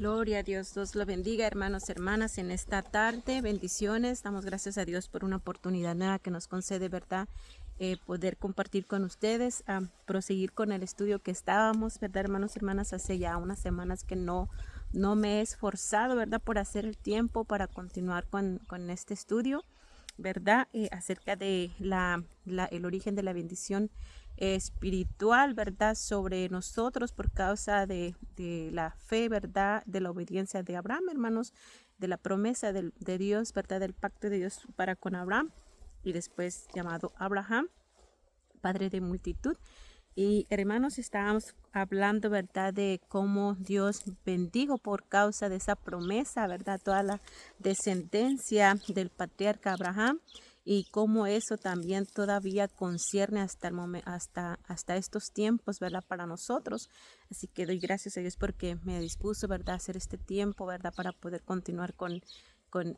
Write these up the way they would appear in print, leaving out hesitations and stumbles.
Gloria a Dios, Dios lo bendiga, hermanos, hermanas, en esta tarde. Bendiciones. Damos gracias a Dios por una oportunidad nueva que nos concede, ¿verdad? Poder compartir con ustedes, proseguir con el estudio que estábamos, ¿verdad, hermanos, hermanas? Hace ya unas semanas que no me he esforzado, ¿verdad? Por hacer el tiempo para continuar con este estudio, ¿verdad? Acerca de el origen de la bendición espiritual, ¿verdad? Sobre nosotros por causa de la fe, ¿verdad? De la obediencia de Abraham, hermanos, de la promesa de Dios, ¿verdad? Del pacto de Dios para con Abraham y después llamado Abraham, padre de multitud. Y hermanos, estábamos hablando, ¿verdad? De cómo Dios bendijo por causa de esa promesa, ¿verdad? Toda la descendencia del patriarca Abraham y cómo eso también todavía concierne hasta el momento, hasta estos tiempos, ¿verdad? Para nosotros. Así que doy gracias a Dios porque me dispuso, ¿verdad? A hacer este tiempo, ¿verdad? Para poder continuar con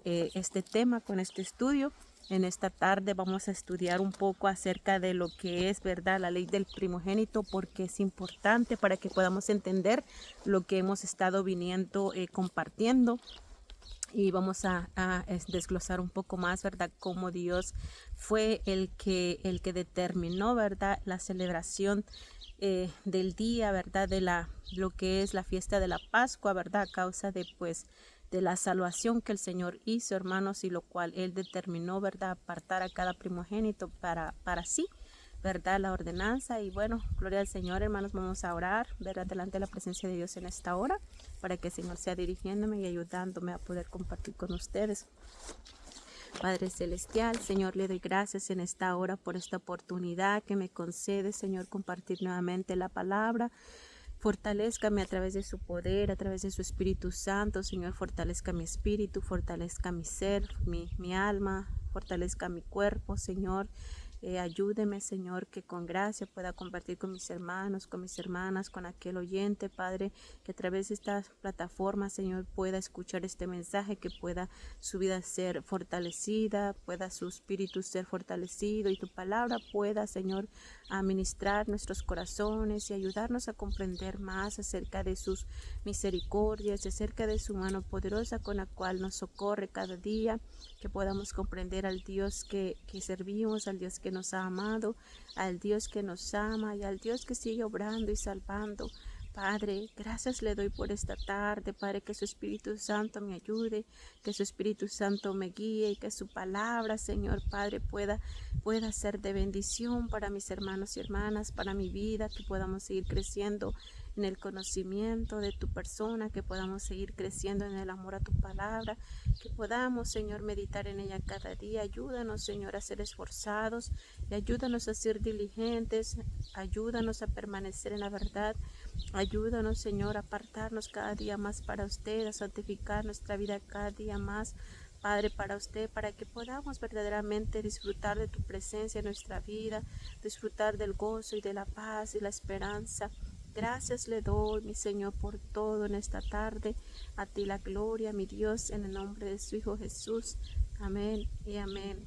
este tema, con este estudio. En esta tarde vamos a estudiar un poco acerca de lo que es, ¿verdad?, la ley del primogénito, porque es importante para que podamos entender lo que hemos estado viniendo compartiendo. Y vamos a desglosar un poco más, ¿verdad?, cómo Dios fue el que determinó, ¿verdad?, la celebración del día, ¿verdad?, de lo que es la fiesta de la Pascua, ¿verdad?, a causa de, pues, de la salvación que el Señor hizo, hermanos, y lo cual Él determinó, ¿verdad?, apartar a cada primogénito para sí, ¿verdad?, la ordenanza. Y bueno, gloria al Señor, hermanos, vamos a orar, ¿verdad?, delante de la presencia de Dios en esta hora, para que el Señor sea dirigiéndome y ayudándome a poder compartir con ustedes. Padre Celestial, Señor, le doy gracias en esta hora por esta oportunidad que me concede, Señor, compartir nuevamente la palabra. Fortalézcame a través de su poder, a través de su Espíritu Santo, Señor, fortalezca mi espíritu, fortalezca mi ser, mi alma, fortalezca mi cuerpo, Señor. Ayúdeme, Señor, que con gracia pueda compartir con mis hermanos, con mis hermanas, con aquel oyente, Padre, que a través de esta plataforma, Señor, pueda escuchar este mensaje, que pueda su vida ser fortalecida, pueda su espíritu ser fortalecido y tu palabra pueda, Señor, administrar nuestros corazones y ayudarnos a comprender más acerca de sus misericordias, acerca de su mano poderosa con la cual nos socorre cada día, que podamos comprender al Dios que servimos, al Dios que nos ha amado, al Dios que nos ama y al Dios que sigue obrando y salvando. Padre, gracias le doy por esta tarde, Padre, que su Espíritu Santo me ayude, que su Espíritu Santo me guíe y que su palabra, Señor Padre, pueda ser de bendición para mis hermanos y hermanas, para mi vida, que podamos seguir creciendo en el conocimiento de tu persona, que podamos seguir creciendo en el amor a tu palabra, que podamos, Señor, meditar en ella cada día. Ayúdanos, Señor, a ser esforzados y ayúdanos a ser diligentes, ayúdanos a permanecer en la verdad. Ayúdanos, Señor, a apartarnos cada día más para usted, a santificar nuestra vida cada día más, Padre, para usted, para que podamos verdaderamente disfrutar de tu presencia en nuestra vida, disfrutar del gozo y de la paz y la esperanza. Gracias le doy, mi Señor, por todo en esta tarde. A ti la gloria, mi Dios, en el nombre de su Hijo Jesús. Amén y amén.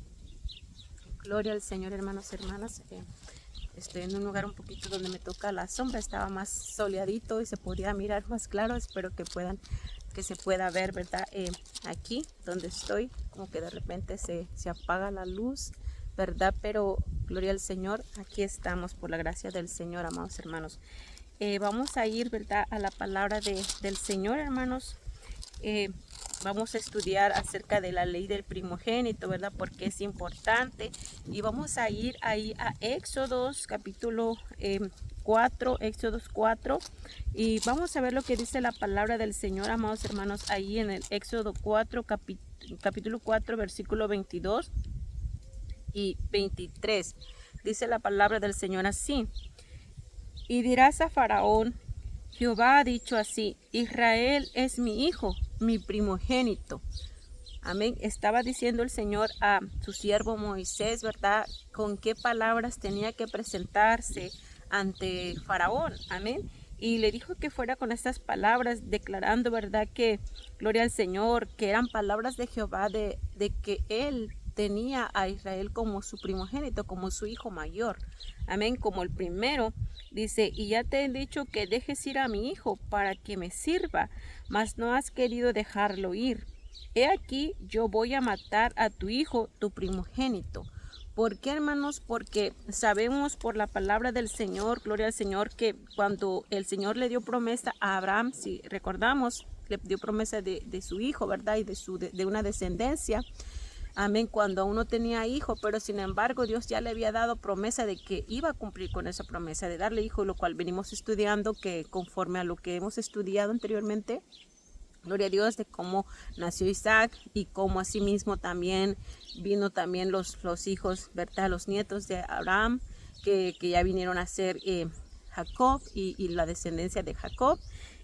Gloria al Señor, hermanos y hermanas. Estoy en un lugar un poquito donde me toca la sombra, estaba más soleadito y se podía mirar más claro. Espero que se pueda ver, ¿verdad? Aquí donde estoy, como que de repente se apaga la luz, ¿verdad? Pero gloria al Señor, aquí estamos por la gracia del Señor, amados hermanos. Vamos a ir, ¿verdad?, a la palabra del Señor, hermanos. Vamos a estudiar acerca de la ley del primogénito, ¿verdad?, porque es importante. Y vamos a ir ahí a Éxodos capítulo 4, Éxodos 4, y vamos a ver lo que dice la palabra del Señor, amados hermanos, ahí en el Éxodo 4, capítulo 4, versículo 22 y 23. Dice la palabra del Señor así: y dirás a Faraón, Jehová ha dicho así, Israel es mi hijo, mi primogénito. Amén. Estaba diciendo el Señor a su siervo Moisés, ¿verdad?, con qué palabras tenía que presentarse ante Faraón. Amén. Y le dijo que fuera con estas palabras, declarando, ¿verdad?, que gloria al Señor, que eran palabras de Jehová, de que él tenía a Israel como su primogénito, como su hijo mayor. Amén, como el primero. Dice, y ya te he dicho que dejes ir a mi hijo para que me sirva, mas no has querido dejarlo ir. He aquí, yo voy a matar a tu hijo, tu primogénito. ¿Por qué, hermanos? Porque sabemos por la palabra del Señor, gloria al Señor, que cuando el Señor le dio promesa a Abraham, si recordamos, le dio promesa de su hijo, ¿verdad? Y de una descendencia. Amén, cuando aún no tenía hijo, pero sin embargo Dios ya le había dado promesa de que iba a cumplir con esa promesa de darle hijo, lo cual venimos estudiando, que conforme a lo que hemos estudiado anteriormente, gloria a Dios, de cómo nació Isaac y cómo asimismo también vino también los hijos, ¿verdad? Los nietos de Abraham, que ya vinieron a ser Jacob y la descendencia de Jacob.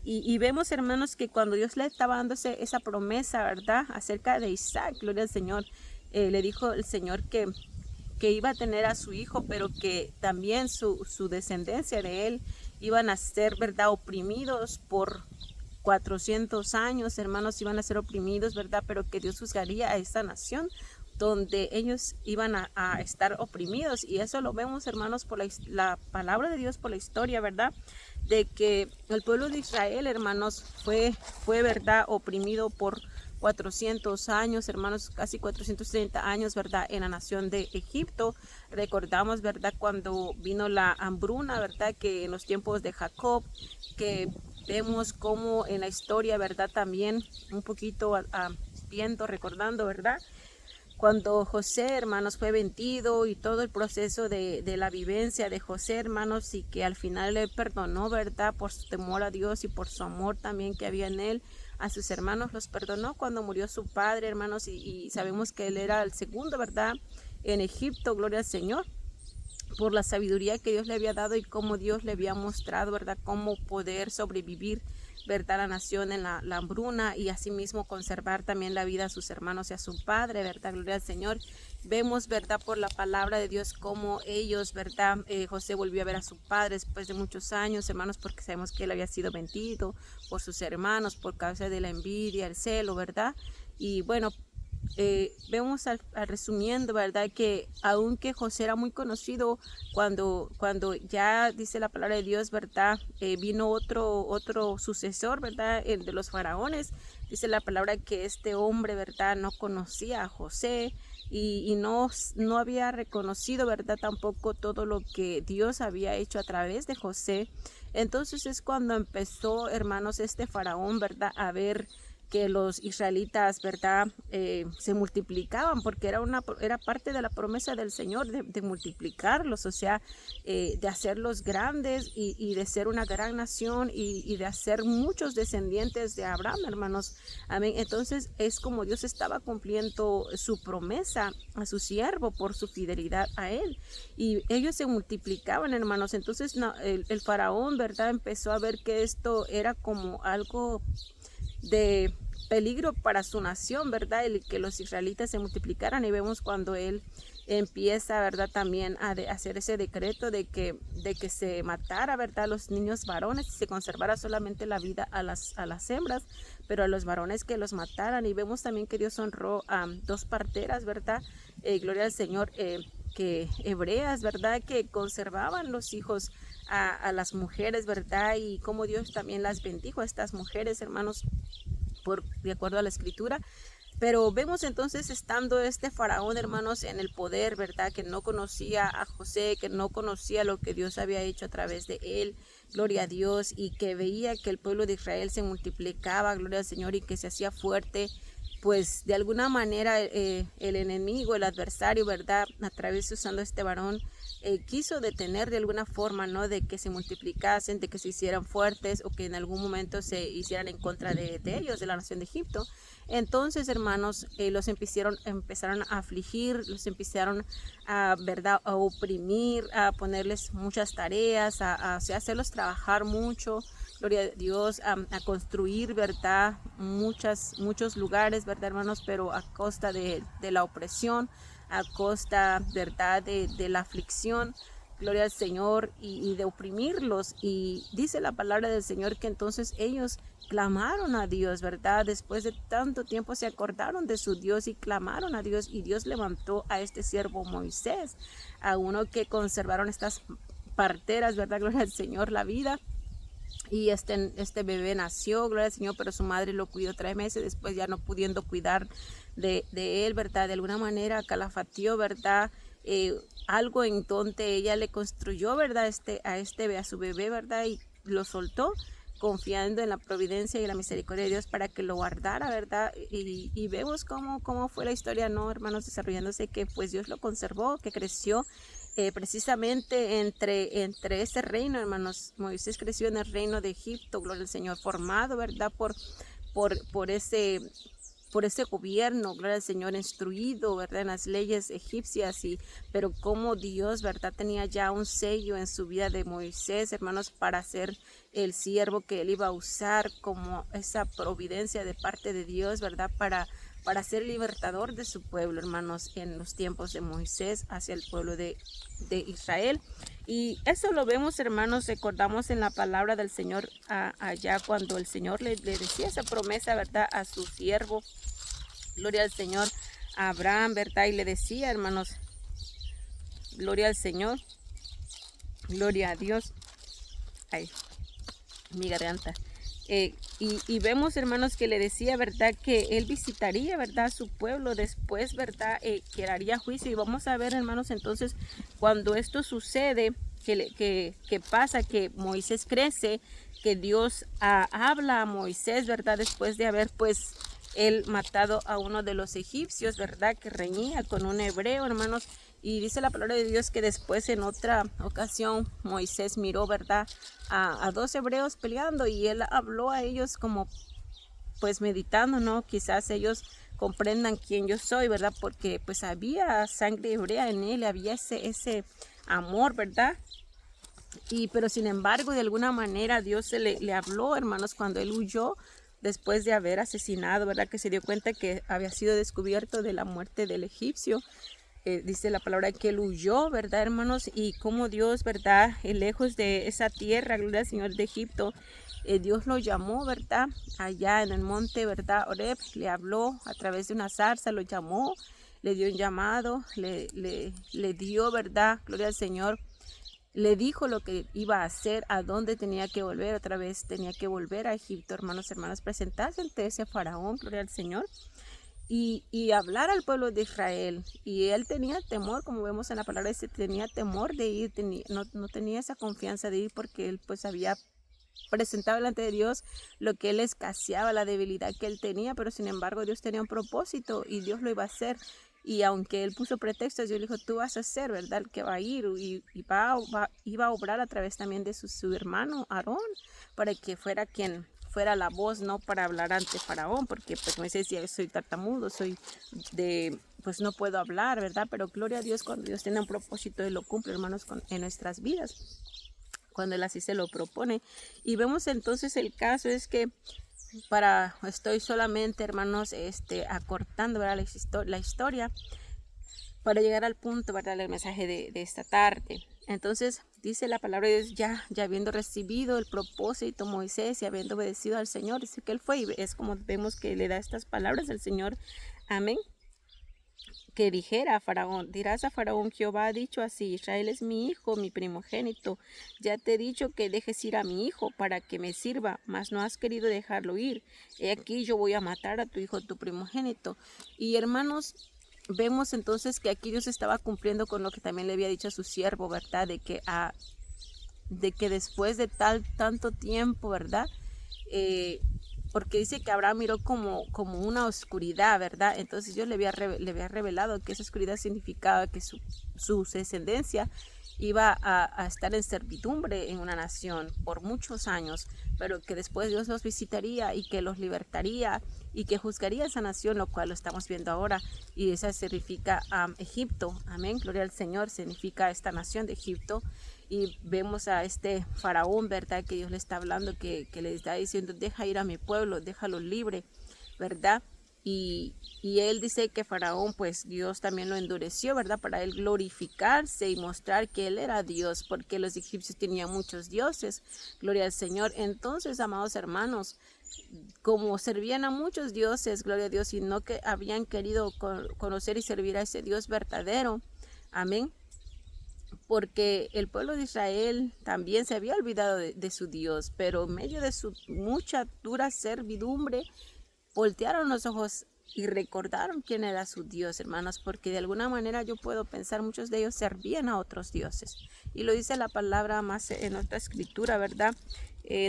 Y vemos, hermanos, que cuando Dios le estaba dando esa promesa, ¿verdad? Acerca de Isaac, gloria al Señor, le dijo el Señor que iba a tener a su hijo, pero que también su descendencia de él iban a ser, ¿verdad? Oprimidos por 400 años, hermanos, iban a ser oprimidos, ¿verdad? Pero que Dios juzgaría a esta nación donde ellos iban a estar oprimidos. Y eso lo vemos, hermanos, por la palabra de Dios, por la historia, ¿verdad? De que el pueblo de Israel, hermanos, fue ¿verdad? Oprimido por 400 años, hermanos, casi 430 años, ¿verdad? En la nación de Egipto. Recordamos, ¿verdad? Cuando vino la hambruna, ¿verdad? Que en los tiempos de Jacob, que vemos como en la historia, ¿verdad? También un poquito viendo, recordando, ¿verdad? Cuando José, hermanos, fue vendido y todo el proceso de la vivencia de José, hermanos, y que al final le perdonó, ¿verdad? Por su temor a Dios y por su amor también que había en él. A sus hermanos los perdonó cuando murió su padre, hermanos, y sabemos que él era el segundo, ¿verdad? En Egipto, gloria al Señor, por la sabiduría que Dios le había dado y cómo Dios le había mostrado, ¿verdad? Cómo poder sobrevivir, ¿verdad? La nación en la hambruna y asimismo conservar también la vida a sus hermanos y a su padre, ¿verdad? Gloria al Señor. Vemos, ¿verdad? Por la palabra de Dios cómo ellos, ¿verdad? José volvió a ver a su padre después de muchos años, hermanos, porque sabemos que él había sido vendido por sus hermanos por causa de la envidia, el celo, ¿verdad? Y bueno, vemos resumiendo, ¿verdad? Que aunque José era muy conocido, cuando ya dice la palabra de Dios, ¿verdad? Vino otro sucesor, ¿verdad? El de los faraones. Dice la palabra que este hombre, ¿verdad? No conocía a José y no había reconocido, ¿verdad? Tampoco todo lo que Dios había hecho a través de José. Entonces es cuando empezó, hermanos, este faraón, ¿verdad? A ver que los israelitas, ¿verdad? Se multiplicaban, porque era parte de la promesa del Señor de multiplicarlos, o sea, de hacerlos grandes y de ser una gran nación y de hacer muchos descendientes de Abraham, hermanos. Amén. Entonces es como Dios estaba cumpliendo su promesa a su siervo por su fidelidad a él. Y ellos se multiplicaban, hermanos. Entonces el faraón, ¿verdad? Empezó a ver que esto era como algo de peligro para su nación, ¿verdad? El que los israelitas se multiplicaran, y vemos cuando él empieza, ¿verdad? También a hacer ese decreto de que se matara, ¿verdad? A los niños varones y se conservara solamente la vida a las hembras, pero a los varones que los mataran. Y vemos también que Dios honró a dos parteras, ¿verdad? Gloria al Señor, que hebreas, ¿verdad? Que conservaban los hijos a las mujeres, ¿verdad? Y cómo Dios también las bendijo a estas mujeres, hermanos, de acuerdo a la escritura. Pero vemos entonces estando este faraón, hermanos, en el poder, ¿verdad? Que no conocía a José, que no conocía lo que Dios había hecho a través de él, gloria a Dios, y que veía que el pueblo de Israel se multiplicaba, gloria al Señor, y que se hacía fuerte. Pues de alguna manera el enemigo, el adversario, ¿verdad? A través usando este varón, quiso detener de alguna forma, ¿no? De que se multiplicasen, de que se hicieran fuertes o que en algún momento se hicieran en contra de ellos, de la nación de Egipto. Entonces, hermanos, los empezaron a afligir, los empezaron a, ¿verdad? A oprimir, a ponerles muchas tareas, a hacerlos trabajar mucho. Gloria a Dios, a construir, ¿verdad? Muchos lugares, ¿verdad, hermanos? Pero a costa de la opresión, a costa, ¿verdad? De la aflicción. gloria al Señor, y de oprimirlos. Y dice la palabra del Señor que entonces ellos clamaron a Dios, ¿verdad? Después de tanto tiempo se acordaron de su Dios y clamaron a Dios, y Dios levantó a este siervo Moisés, a uno que conservaron estas parteras, ¿verdad? Gloria al Señor, la vida. Y este bebé nació, gloria al Señor, pero su madre lo cuidó 3 meses, después ya no pudiendo cuidar de él, ¿verdad? De alguna manera calafateó, ¿verdad? Algo en donde ella le construyó, ¿verdad? A su bebé, ¿verdad? Y lo soltó, confiando en la providencia y la misericordia de Dios para que lo guardara, ¿verdad? Y vemos cómo fue la historia, ¿no, hermanos? Desarrollándose, que pues Dios lo conservó, que creció precisamente entre ese reino, hermanos. Moisés creció en el reino de Egipto, gloria al Señor, formado, ¿verdad? Por ese gobierno, gloria al Señor, instruido, ¿verdad? En las leyes egipcias, pero como Dios, ¿verdad? Tenía ya un sello en su vida de Moisés, hermanos, para ser el siervo que él iba a usar, como esa providencia de parte de Dios, ¿verdad? Para ser libertador de su pueblo, hermanos, en los tiempos de Moisés hacia el pueblo de Israel. Y eso lo vemos, hermanos, recordamos en la palabra del Señor allá cuando el Señor le decía esa promesa, ¿verdad? A su siervo, gloria al Señor, a Abraham, ¿verdad? Y le decía, hermanos, gloria al Señor, gloria a Dios. Ay, mi garganta. Y vemos, hermanos, que le decía, ¿verdad? Que él visitaría, ¿verdad? Su pueblo después, ¿verdad? Que haría juicio. Y vamos a ver, hermanos, entonces, cuando esto sucede, que pasa, que Moisés crece, que Dios habla a Moisés, ¿verdad? Después de haber, pues, él matado a uno de los egipcios, ¿verdad? Que reñía con un hebreo, hermanos. Y dice la palabra de Dios que después, en otra ocasión, Moisés miró, ¿verdad? A 2 hebreos peleando, y él habló a ellos como pues meditando, ¿no? Quizás ellos comprendan quién yo soy, ¿verdad? Porque pues había sangre hebrea en él, había ese amor, ¿verdad? Pero sin embargo, de alguna manera Dios le habló, hermanos, cuando él huyó después de haber asesinado, ¿verdad? Que se dio cuenta que había sido descubierto de la muerte del egipcio. Dice la palabra que él huyó, ¿verdad, hermanos? Y como Dios, ¿verdad? Lejos de esa tierra, gloria al Señor, de Egipto, Dios lo llamó, ¿verdad? Allá en el monte, ¿verdad? Horeb, le habló a través de una zarza, lo llamó, le dio un llamado, le dio, ¿verdad? Gloria al Señor. Le dijo lo que iba a hacer, a dónde tenía que volver, otra vez tenía que volver a Egipto, hermanos, presentarse ante ese faraón, gloria al Señor. Y hablar al pueblo de Israel. Y él tenía temor, como vemos en la palabra, tenía temor de ir, no tenía esa confianza de ir, porque él pues había presentado delante de Dios lo que él escaseaba, la debilidad que él tenía, pero sin embargo Dios tenía un propósito y Dios lo iba a hacer. Y aunque él puso pretextos, Dios le dijo, tú vas a ser, ¿verdad? El que va a ir, y iba a obrar a través también de su hermano Aarón, para que fuera quien fuera la voz, no para hablar ante Faraón, porque pues Moisés decía, soy tartamudo, pues no puedo hablar, ¿verdad? Pero gloria a Dios, cuando Dios tiene un propósito, Él lo cumple, hermanos, en nuestras vidas, cuando Él así se lo propone. Y vemos entonces, el caso es que estoy solamente, hermanos, acortando, ¿verdad? La historia para llegar al punto, ¿verdad? El mensaje de esta tarde. Entonces dice la palabra de Dios, ya habiendo recibido el propósito Moisés y habiendo obedecido al Señor, dice que él fue, y es como vemos que le da estas palabras al Señor, amén, que dijera a Faraón, dirás a Faraón, Jehová ha dicho así, Israel es mi hijo, mi primogénito, ya te he dicho que dejes ir a mi hijo para que me sirva, mas no has querido dejarlo ir, he aquí yo voy a matar a tu hijo, tu primogénito. Y hermanos, vemos entonces que aquí Dios estaba cumpliendo con lo que también le había dicho a su siervo, ¿verdad? De que después de tanto tiempo, ¿verdad? Porque dice que Abraham miró como una oscuridad, ¿verdad? Entonces Dios le había revelado que esa oscuridad significaba que su descendencia iba a estar en servidumbre en una nación por muchos años, pero que después Dios los visitaría y que los libertaría y que juzgaría esa nación, lo cual lo estamos viendo ahora, y esa significa Egipto, amén, gloria al Señor, significa esta nación de Egipto. Y vemos a este faraón, ¿verdad? Que Dios le está hablando, que le está diciendo, deja ir a mi pueblo, déjalo libre, ¿verdad? y él dice que Faraón, pues Dios también lo endureció, ¿verdad? Para él glorificarse y mostrar que él era Dios, porque los egipcios tenían muchos dioses. Gloria al Señor. Entonces, amados hermanos, como servían a muchos dioses, gloria a Dios, y no que habían querido conocer y servir a ese Dios verdadero. Amén. Porque el pueblo de Israel también se había olvidado de su Dios, pero en medio de su mucha dura servidumbre, voltearon los ojos y recordaron quién era su Dios, hermanos, porque de alguna manera yo puedo pensar, muchos de ellos servían a otros dioses. Y lo dice la palabra más en nuestra escritura, ¿verdad?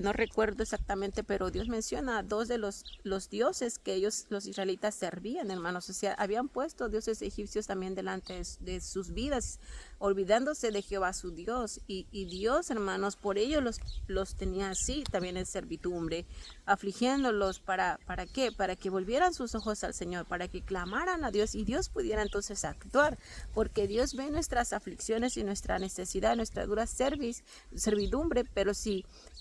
No recuerdo exactamente, pero Dios menciona dos de los dioses que ellos, los israelitas, servían, hermanos. O sea, habían puesto dioses egipcios también delante de sus vidas, olvidándose de Jehová su Dios. Y Dios, hermanos, por ello los tenía así, también en servidumbre, afligiéndolos. ¿Para qué? Para que volvieran sus ojos al Señor, para que clamaran a Dios y Dios pudiera entonces actuar, porque Dios ve nuestras aflicciones y nuestra necesidad, nuestra dura servidumbre,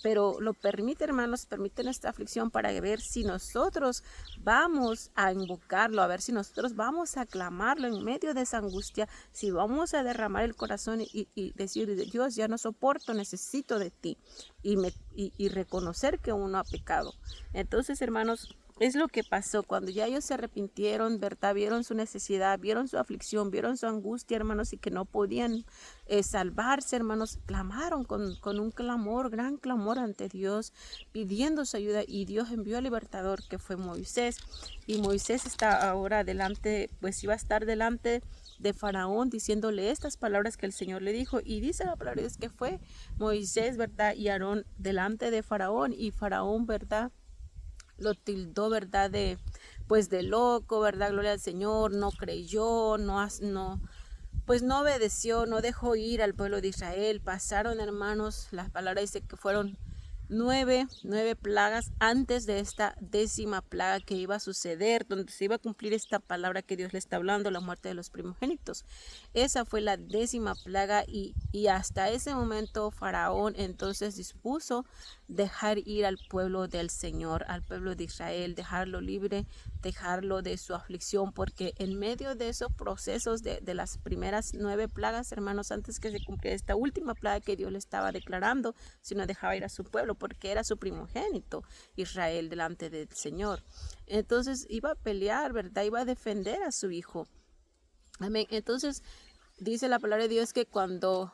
pero lo permite, hermanos, permite nuestra aflicción para ver si nosotros vamos a invocarlo, a ver si nosotros vamos a clamarlo en medio de esa angustia, si vamos a derramar el corazón y decir, Dios, ya no soporto, necesito de ti, y reconocer que uno ha pecado. Entonces, hermanos, es lo que pasó cuando ya ellos se arrepintieron, ¿verdad? Vieron su necesidad, vieron su aflicción, vieron su angustia, hermanos, y que no podían salvarse, hermanos. Clamaron con un clamor, gran clamor ante Dios, pidiendo su ayuda, y Dios envió al libertador, que fue Moisés. Y Moisés está ahora delante, pues iba a estar delante de Faraón, diciéndole estas palabras que el Señor le dijo. Y dice la palabra es que fue Moisés, ¿verdad? Y Aarón delante de Faraón, y Faraón, ¿verdad?, lo tildó, ¿verdad?, de loco, ¿verdad? Gloria al Señor. No creyó, pues no obedeció, no dejó ir al pueblo de Israel. Pasaron, hermanos, las palabras dice que fueron nueve plagas antes de esta 10ª plaga que iba a suceder, donde se iba a cumplir esta palabra que Dios le está hablando, la muerte de los primogénitos. Esa fue la 10ª plaga, y hasta ese momento Faraón entonces dispuso dejar ir al pueblo del Señor, al pueblo de Israel, dejarlo libre, dejarlo de su aflicción, porque en medio de esos procesos de las primeras 9 plagas, hermanos, antes que se cumpliera esta última plaga que Dios le estaba declarando, si no dejaba ir a su pueblo, porque era su primogénito, Israel, delante del Señor. Entonces iba a pelear, ¿verdad? Iba a defender a su hijo. Amén. Entonces dice la palabra de Dios que cuando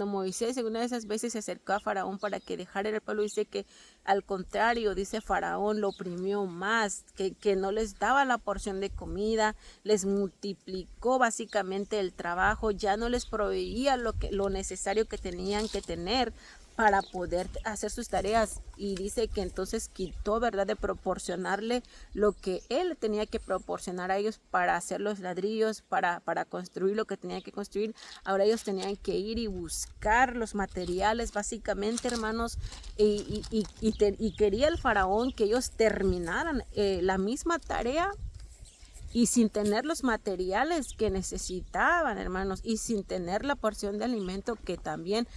Moisés en una de esas veces se acercó a Faraón para que dejara el pueblo, dice que al contrario, dice, Faraón lo oprimió más, que no les daba la porción de comida, les multiplicó básicamente el trabajo, ya no les proveía lo necesario que tenían que tener para poder hacer sus tareas. Y dice que entonces quitó, ¿verdad?, de proporcionarle lo que él tenía que proporcionar a ellos para hacer los ladrillos, para construir lo que tenía que construir. Ahora ellos tenían que ir y buscar los materiales, básicamente, hermanos, y quería el Faraón que ellos terminaran la misma tarea, y sin tener los materiales que necesitaban, hermanos, y sin tener la porción de alimento que también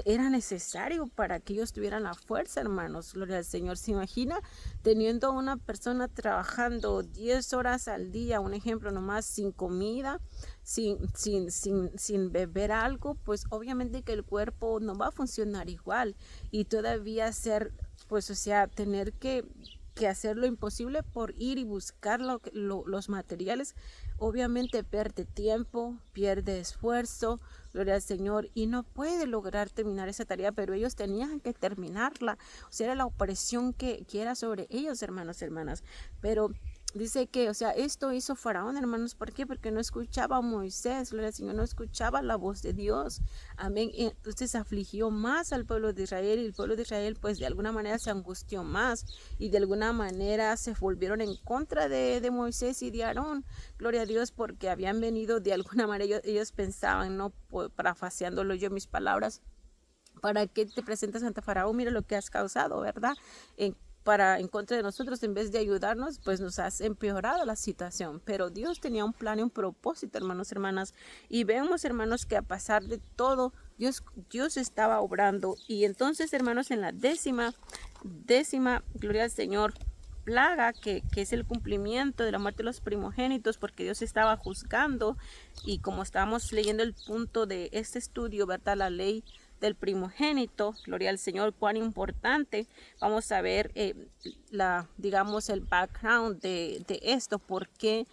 era necesario para que ellos tuvieran la fuerza, hermanos. Gloria al Señor. ¿Se imagina teniendo a una persona trabajando 10 horas al día, un ejemplo nomás, sin comida, sin beber algo? Pues obviamente que el cuerpo no va a funcionar igual, y todavía pues o sea, tener que hacer lo imposible por ir y buscar los materiales. Obviamente pierde tiempo, pierde esfuerzo, gloria al Señor, y no puede lograr terminar esa tarea, pero ellos tenían que terminarla. O sea, era la opresión que era sobre ellos, hermanos, hermanas. Pero dice que, o sea, esto hizo Faraón, hermanos. ¿Por qué? Porque no escuchaba a Moisés, gloria al Señor, no escuchaba la voz de Dios. Amén. Y entonces afligió más al pueblo de Israel, y el pueblo de Israel, pues de alguna manera se angustió más, y de alguna manera se volvieron en contra de Moisés y de Aarón. Gloria a Dios, porque habían venido de alguna manera, ellos pensaban, no, parafaseándolo yo mis palabras, ¿para qué te presentas ante Faraón? Mira lo que has causado, ¿verdad? En contra de nosotros, en vez de ayudarnos, pues nos has empeorado la situación. Pero Dios tenía un plan y un propósito, hermanos, hermanas, y vemos, hermanos, que a pesar de todo, Dios estaba obrando. Y entonces, hermanos, en la décima, gloria al Señor, plaga que es el cumplimiento de la muerte de los primogénitos, porque Dios estaba juzgando, y como estábamos leyendo el punto de este estudio, ¿verdad? La ley del primogénito, gloria al Señor, cuán importante. Vamos a ver digamos el background de esto, por qué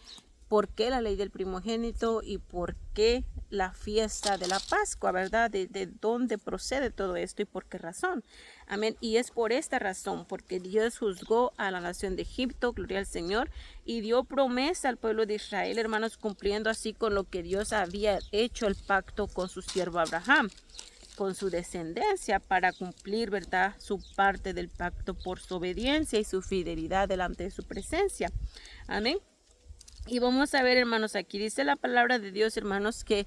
la ley del primogénito y por qué la fiesta de la Pascua, ¿verdad? De dónde procede todo esto y por qué razón. Amén. Y es por esta razón, porque Dios juzgó a la nación de Egipto, gloria al Señor, y dio promesa al pueblo de Israel, hermanos, cumpliendo así con lo que Dios había hecho el pacto con su siervo Abraham, con su descendencia, para cumplir, ¿verdad?, su parte del pacto por su obediencia y su fidelidad delante de su presencia. Amén. Y vamos a ver, hermanos, aquí dice la palabra de Dios, hermanos, que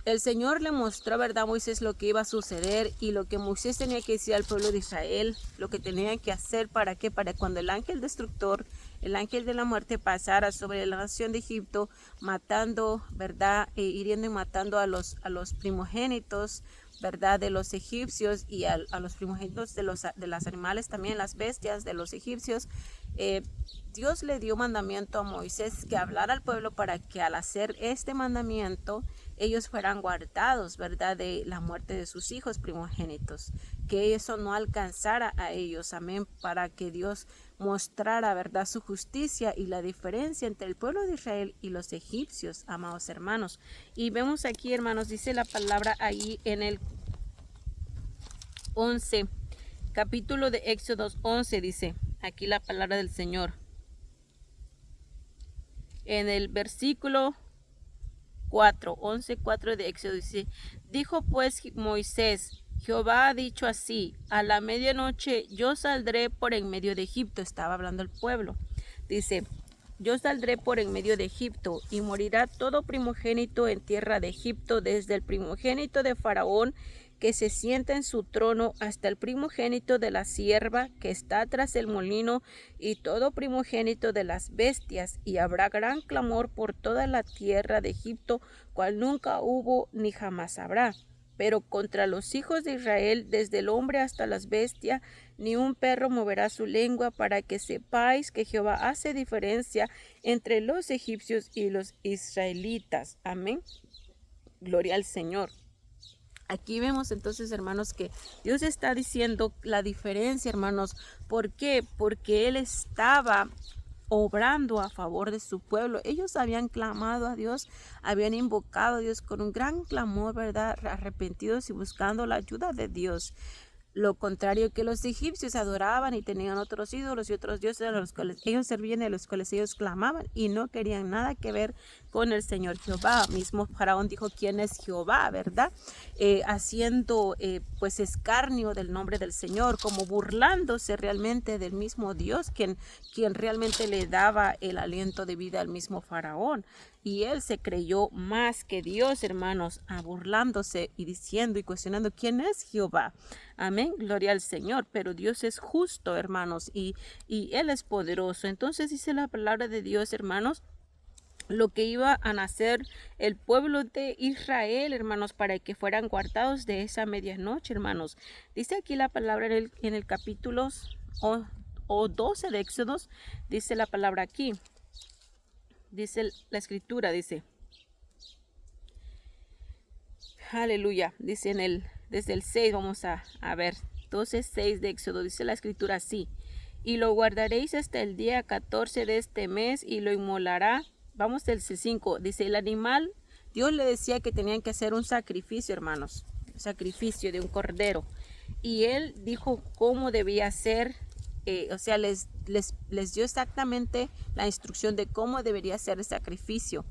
el Señor le mostró, ¿verdad?, a Moisés lo que iba a suceder y lo que Moisés tenía que decir al pueblo de Israel, lo que tenían que hacer. ¿Para qué? Para cuando el ángel destructor, el ángel de la muerte, pasara sobre la nación de Egipto, matando, ¿verdad?, hiriendo y matando a los primogénitos, ¿verdad?, de los egipcios, y a los primogénitos de los animales también, las bestias de los egipcios. Dios le dio mandamiento a Moisés que hablara al pueblo para que al hacer este mandamiento ellos fueran guardados, ¿verdad?, de la muerte de sus hijos primogénitos, que eso no alcanzara a ellos. Amén. Para que Dios mostrara, ¿verdad?, su justicia y la diferencia entre el pueblo de Israel y los egipcios, amados hermanos. Y vemos aquí, hermanos, dice la palabra ahí en el 11, capítulo de Éxodo 11, dice aquí la palabra del Señor. En el versículo 11:4 de Éxodo dice: dijo pues Moisés: Jehová ha dicho así, a la medianoche yo saldré por en medio de Egipto. Estaba hablando el pueblo. Dice: yo saldré por en medio de Egipto, y morirá todo primogénito en tierra de Egipto, desde el primogénito de Faraón que se sienta en su trono, hasta el primogénito de la sierva que está tras el molino, y todo primogénito de las bestias. Y habrá gran clamor por toda la tierra de Egipto, cual nunca hubo ni jamás habrá. Pero contra los hijos de Israel, desde el hombre hasta las bestias, ni un perro moverá su lengua, para que sepáis que Jehová hace diferencia entre los egipcios y los israelitas. Amén. Gloria al Señor. Aquí vemos entonces, hermanos, que Dios está diciendo la diferencia, hermanos. ¿Por qué? Porque Él estaba obrando a favor de su pueblo. Ellos habían clamado a Dios, habían invocado a Dios con un gran clamor, ¿verdad?, arrepentidos y buscando la ayuda de Dios. Lo contrario que los egipcios adoraban y tenían otros ídolos y otros dioses a los cuales ellos servían y a los cuales ellos clamaban, y no querían nada que ver con el Señor Jehová. Mismo Faraón dijo: ¿quién es Jehová?, ¿verdad? Haciendo pues escarnio del nombre del Señor, como burlándose realmente del mismo Dios, quien realmente le daba el aliento de vida al mismo Faraón. Y él se creyó más que Dios, hermanos, burlándose y diciendo y cuestionando: ¿quién es Jehová? Amén, gloria al Señor. Pero Dios es justo, hermanos, y Él es poderoso. Entonces dice la palabra de Dios, hermanos, lo que iba a nacer el pueblo de Israel, hermanos, para que fueran guardados de esa medianoche, hermanos. Dice aquí la palabra en el capítulo 12 de Éxodos, dice la palabra aquí. Dice la escritura, dice, aleluya, dice desde el 6, vamos a ver, 12:6 de Éxodo, dice la escritura así: y lo guardaréis hasta el día 14 de este mes, y lo inmolará. Vamos del 5, dice: el animal, Dios le decía que tenían que hacer un sacrificio, hermanos, un sacrificio de un cordero, y él dijo cómo debía ser. O sea, les dio exactamente la instrucción de cómo debería ser el sacrificio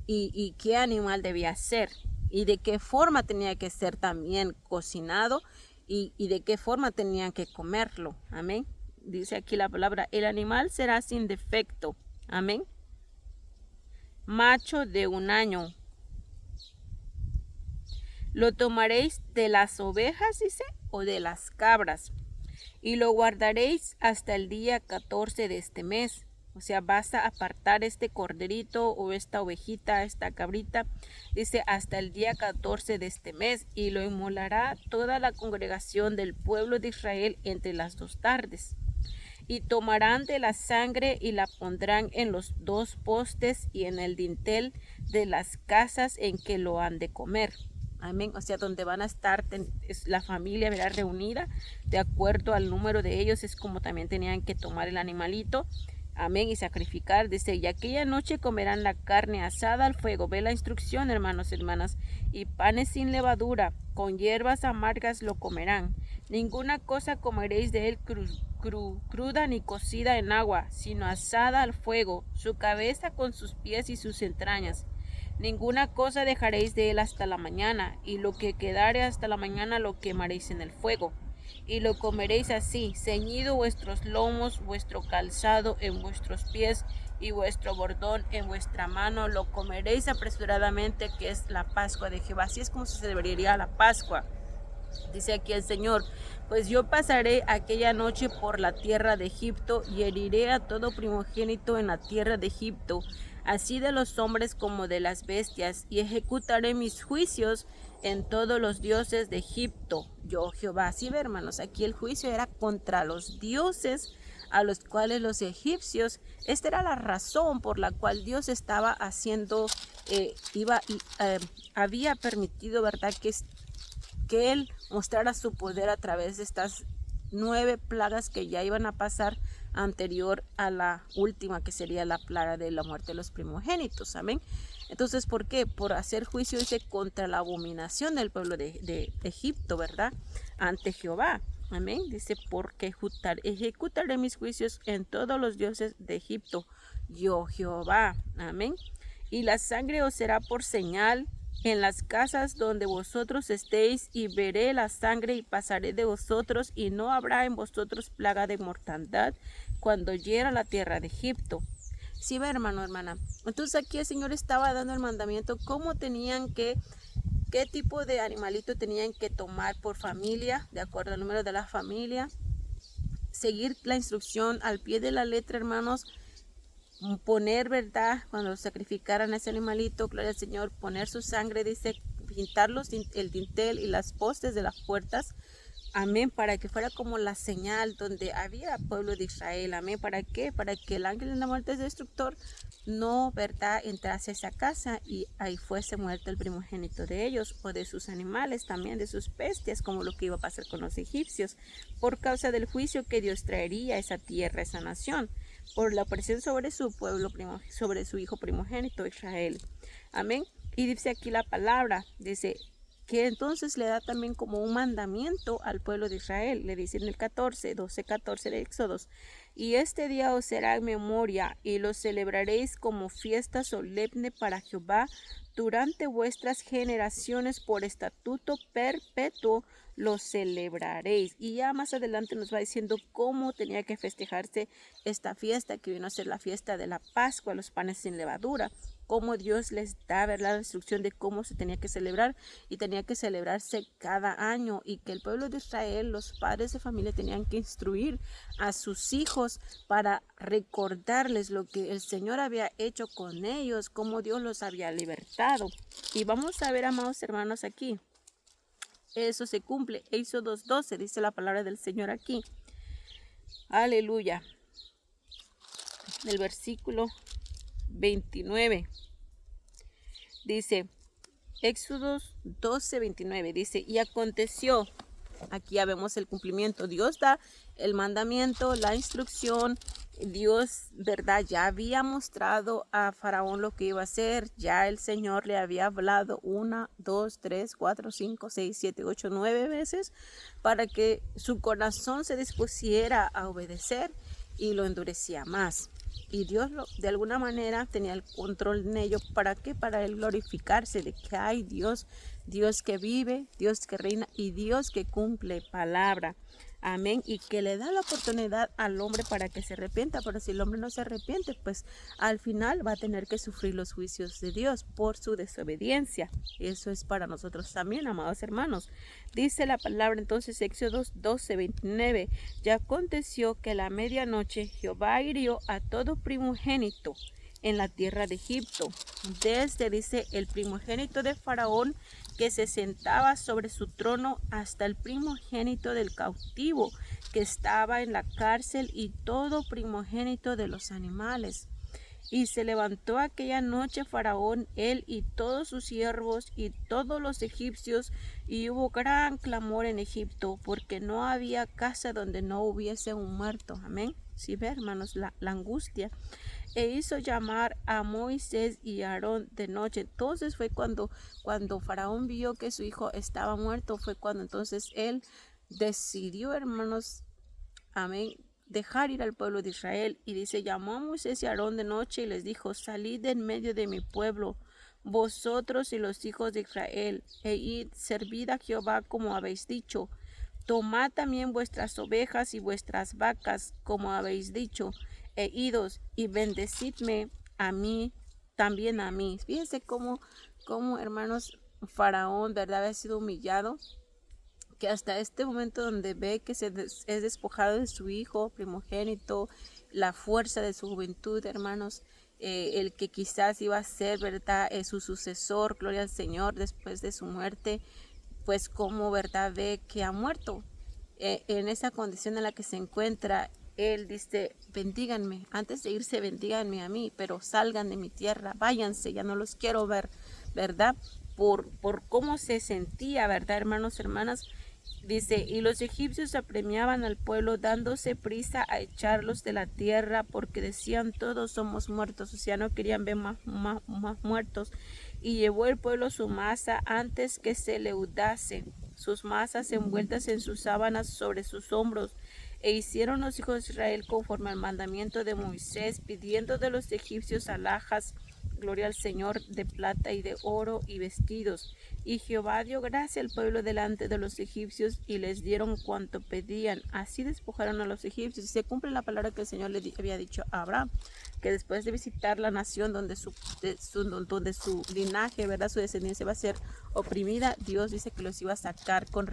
y qué animal debía ser y de qué forma tenía que ser también cocinado y de qué forma tenían que comerlo. Amén. Dice aquí la palabra: el animal será sin defecto. Amén. Macho de 1 año. Lo tomaréis de las ovejas, dice, o de las cabras, y lo guardaréis hasta el día 14 de este mes. O sea, vas a apartar este corderito o esta ovejita, esta cabrita, dice, hasta el día 14 de este mes, y lo inmolará toda la congregación del pueblo de Israel entre las 2 tardes. Y tomarán de la sangre y la pondrán en los 2 postes y en el dintel de las casas en que lo han de comer. Amén. O sea, donde van a estar es la familia, ¿verdad?, reunida, de acuerdo al número de ellos, es como también tenían que tomar el animalito. Amén. Y sacrificar. Dice, y aquella noche comerán la carne asada al fuego. Ve la instrucción, hermanos y hermanas. Y panes sin levadura, con hierbas amargas lo comerán. Ninguna cosa comeréis de él cruda ni cocida en agua, sino asada al fuego, su cabeza con sus pies y sus entrañas. Ninguna cosa dejaréis de él hasta la mañana, y lo que quedare hasta la mañana lo quemaréis en el fuego. Y lo comeréis así, ceñido vuestros lomos, vuestro calzado en vuestros pies, y vuestro bordón en vuestra mano, lo comeréis apresuradamente, que es la Pascua de Jehová. Así es como se celebraría la Pascua. Dice aquí el Señor, pues yo pasaré aquella noche por la tierra de Egipto y heriré a todo primogénito en la tierra de Egipto, así de los hombres como de las bestias, y ejecutaré mis juicios en todos los dioses de Egipto. Yo Jehová. Así ve, hermanos, aquí el juicio era contra los dioses a los cuales los egipcios, esta era la razón por la cual Dios estaba haciendo, había permitido, ¿verdad?, que él mostrara su poder a través de estas 9 plagas que ya iban a pasar anterior a la última, que sería la plaga de la muerte de los primogénitos. Amén. Entonces, ¿por qué? Por hacer juicio, dice, contra la abominación del pueblo de Egipto, ¿verdad?, ante Jehová. Amén. Dice, porque ejecutaré mis juicios en todos los dioses de Egipto, yo Jehová. Amén. Y la sangre os será por señal en las casas donde vosotros estéis, y veré la sangre y pasaré de vosotros, y no habrá en vosotros plaga de mortandad cuando hiera la tierra de Egipto. Sí, ve, hermano, hermana. Entonces aquí el Señor estaba dando el mandamiento, cómo tenían qué tipo de animalito tenían que tomar por familia, de acuerdo al número de la familia, seguir la instrucción al pie de la letra, hermanos. Poner, ¿verdad?, cuando sacrificaran a ese animalito, gloria al Señor, poner su sangre, dice, pintarlos, el dintel y las postes de las puertas, amén, para que fuera como la señal donde había pueblo de Israel. Amén. ¿Para qué? Para que el ángel de la muerte destructor no, ¿verdad?, entrase a esa casa y ahí fuese muerto el primogénito de ellos, o de sus animales, también de sus bestias, como lo que iba a pasar con los egipcios, por causa del juicio que Dios traería a esa tierra, a esa nación, por la opresión sobre su pueblo, sobre su hijo primogénito Israel. Amén. Y dice aquí la palabra, dice que entonces le da también como un mandamiento al pueblo de Israel. Le dice en el 12:14 de Éxodos, y este día os será en memoria, y lo celebraréis como fiesta solemne para Jehová durante vuestras generaciones, por estatuto perpetuo lo celebraréis. Y ya más adelante nos va diciendo cómo tenía que festejarse esta fiesta, que vino a ser la fiesta de la Pascua, los panes sin levadura, cómo Dios les da, ¿verdad?, la instrucción de cómo se tenía que celebrar, y tenía que celebrarse cada año, y que el pueblo de Israel, los padres de familia, tenían que instruir a sus hijos para recordarles lo que el Señor había hecho con ellos, cómo Dios los había libertado. Y vamos a ver, amados hermanos, aquí eso se cumple. Éxodo 2:12 dice la palabra del Señor aquí. Aleluya. El versículo 29 dice, Éxodo 12:29 dice, y aconteció, aquí ya vemos el cumplimiento. Dios da el mandamiento, la instrucción. Dios, ¿verdad?, ya había mostrado a Faraón lo que iba a hacer. Ya el Señor le había hablado 1, 2, 3, 4, 5, 6, 7, 8, 9 veces para que su corazón se dispusiera a obedecer, y lo endurecía más. Y Dios de alguna manera tenía el control en ello. ¿Para qué? Para él glorificarse de que hay Dios que vive, Dios que reina y Dios que cumple palabra. Amén. Y que le da la oportunidad al hombre para que se arrepienta. Pero si el hombre no se arrepiente, pues al final va a tener que sufrir los juicios de Dios por su desobediencia. Eso es para nosotros también, amados hermanos. Dice la palabra entonces, Éxodo 12:29. Y aconteció que a la medianoche Jehová hirió a todo primogénito en la tierra de Egipto. Desde, dice, el primogénito de Faraón que se sentaba sobre su trono hasta el primogénito del cautivo que estaba en la cárcel y todo primogénito de los animales. Y se levantó aquella noche Faraón, él y todos sus siervos y todos los egipcios, y hubo gran clamor en Egipto, porque no había casa donde no hubiese un muerto. Amén. Sí, ve, hermanos, la angustia. E hizo llamar a Moisés y a Aarón de noche. Entonces fue cuando Faraón vio que su hijo estaba muerto, fue cuando entonces él decidió, hermanos, amén, dejar ir al pueblo de Israel. Y dice, llamó a Moisés y a Aarón de noche y les dijo, salid de en medio de mi pueblo, vosotros y los hijos de Israel, e id, servid a Jehová como habéis dicho. Tomad también vuestras ovejas y vuestras vacas, como habéis dicho, e idos y bendecidme a mí, también a mí. Fíjense cómo hermanos, Faraón, ¿verdad?, había sido humillado, que hasta este momento donde ve que es despojado de su hijo primogénito, la fuerza de su juventud, hermanos, el que quizás iba a ser, ¿verdad?, su sucesor, gloria al Señor, después de su muerte, pues como, ¿verdad?, ve que ha muerto. En esa condición en la que se encuentra, él dice, bendíganme, antes de irse bendíganme a mí, pero salgan de mi tierra, váyanse, ya no los quiero ver, ¿verdad? Por cómo se sentía, ¿verdad, hermanos, hermanas? Dice, y los egipcios apremiaban al pueblo dándose prisa a echarlos de la tierra porque decían todos somos muertos, o sea, no querían ver más muertos. Y llevó el pueblo su masa antes que se leudase, sus masas envueltas en sus sábanas sobre sus hombros. E hicieron los hijos de Israel conforme al mandamiento de Moisés, pidiendo de los egipcios alhajas, gloria al Señor, de plata y de oro y vestidos. Y Jehová dio gracia al pueblo delante de los egipcios y les dieron cuanto pedían. Así despojaron a los egipcios. Y se cumple la palabra que el Señor le había dicho a Abraham, que después de visitar la nación donde su linaje, ¿verdad?, su descendencia va a ser oprimida, Dios dice que los iba a sacar con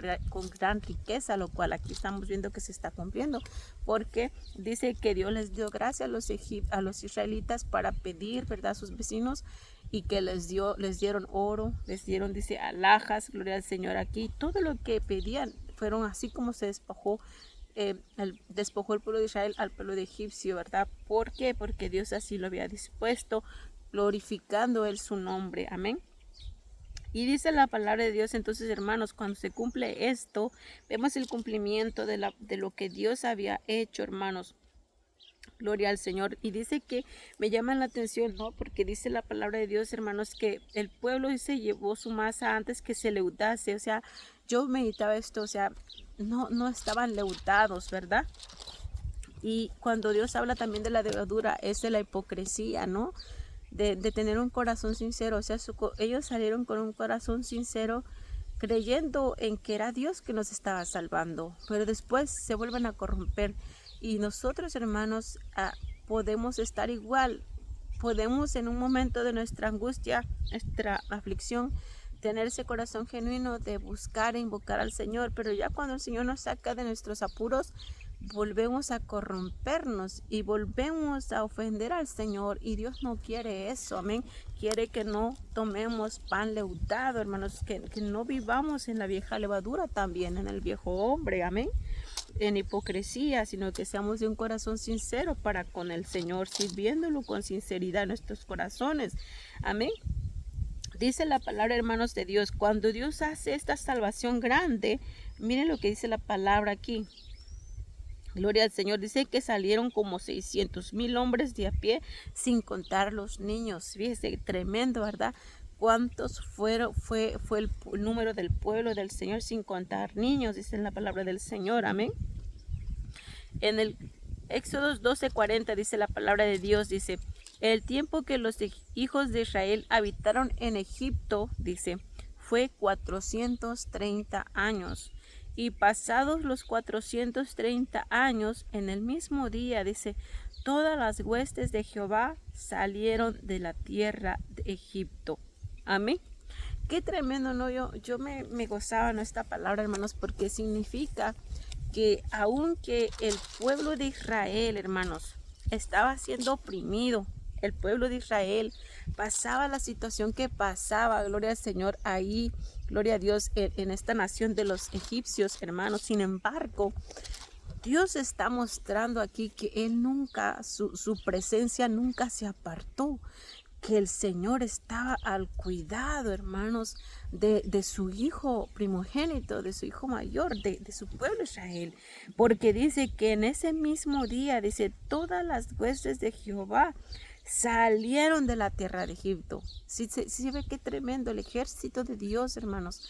gran riqueza, lo cual aquí estamos viendo que se está cumpliendo, porque dice que Dios les dio gracia a los israelitas para pedir, ¿verdad?, a sus vecinos, y que les dieron oro, les dieron, dice, alhajas, gloria al Señor. Aquí todo lo que pedían fueron así como se despojó el pueblo de Israel al pueblo de egipcio, ¿verdad? ¿Por qué? Porque Dios así lo había dispuesto, glorificando él su nombre. Amén. Y dice la palabra de Dios, entonces, hermanos, cuando se cumple esto, vemos el cumplimiento de lo que Dios había hecho, hermanos. Gloria al Señor. Y dice que me llama la atención, ¿no? Porque dice la palabra de Dios, hermanos, que el pueblo dice llevó su masa antes que se leudase. O sea, yo meditaba esto, o sea, no estaban leudados, ¿verdad? Y cuando Dios habla también de la levadura, es de la hipocresía, ¿no? De tener un corazón sincero. O sea, ellos salieron con un corazón sincero, creyendo en que era Dios que nos estaba salvando, pero después se vuelven a corromper. Y nosotros, hermanos, podemos estar igual. Podemos en un momento de nuestra angustia, nuestra aflicción, tener ese corazón genuino de buscar e invocar al Señor, pero ya cuando el Señor nos saca de nuestros apuros, volvemos a corrompernos y volvemos a ofender al Señor, y Dios no quiere eso. Amén. Quiere que no tomemos pan leudado, hermanos, que no vivamos en la vieja levadura, también en el viejo hombre. Amén. En hipocresía, sino que seamos de un corazón sincero para con el Señor, sirviéndolo con sinceridad en nuestros corazones. Amén. Dice la palabra, hermanos de Dios, cuando Dios hace esta salvación grande, miren lo que dice la palabra aquí. Gloria al Señor. Dice que salieron como 600,000 hombres de a pie, sin contar los niños. Fíjese, tremendo, ¿verdad? ¿Cuántos fue el número del pueblo del Señor sin contar niños? Dice en la palabra del Señor. Amén. En el Éxodo 12:40 dice la palabra de Dios, dice, el tiempo que los hijos de Israel habitaron en Egipto, dice, fue 430 años. Y pasados los 430 años, en el mismo día, dice, todas las huestes de Jehová salieron de la tierra de Egipto. Amén. Qué tremendo, ¿no? Yo me gozaba en esta palabra, hermanos, porque significa que aunque el pueblo de Israel, hermanos, estaba siendo oprimido, el pueblo de Israel pasaba la situación que pasaba, gloria al Señor, ahí, gloria a Dios, en esta nación de los egipcios, hermanos. Sin embargo, Dios está mostrando aquí que Él nunca, su presencia nunca se apartó, que el Señor estaba al cuidado, hermanos, de su hijo primogénito, de su hijo mayor, de su pueblo Israel. Porque dice que en ese mismo día, dice, todas las huestes de Jehová salieron de la tierra de Egipto. Sí ve qué tremendo el ejército de Dios, hermanos.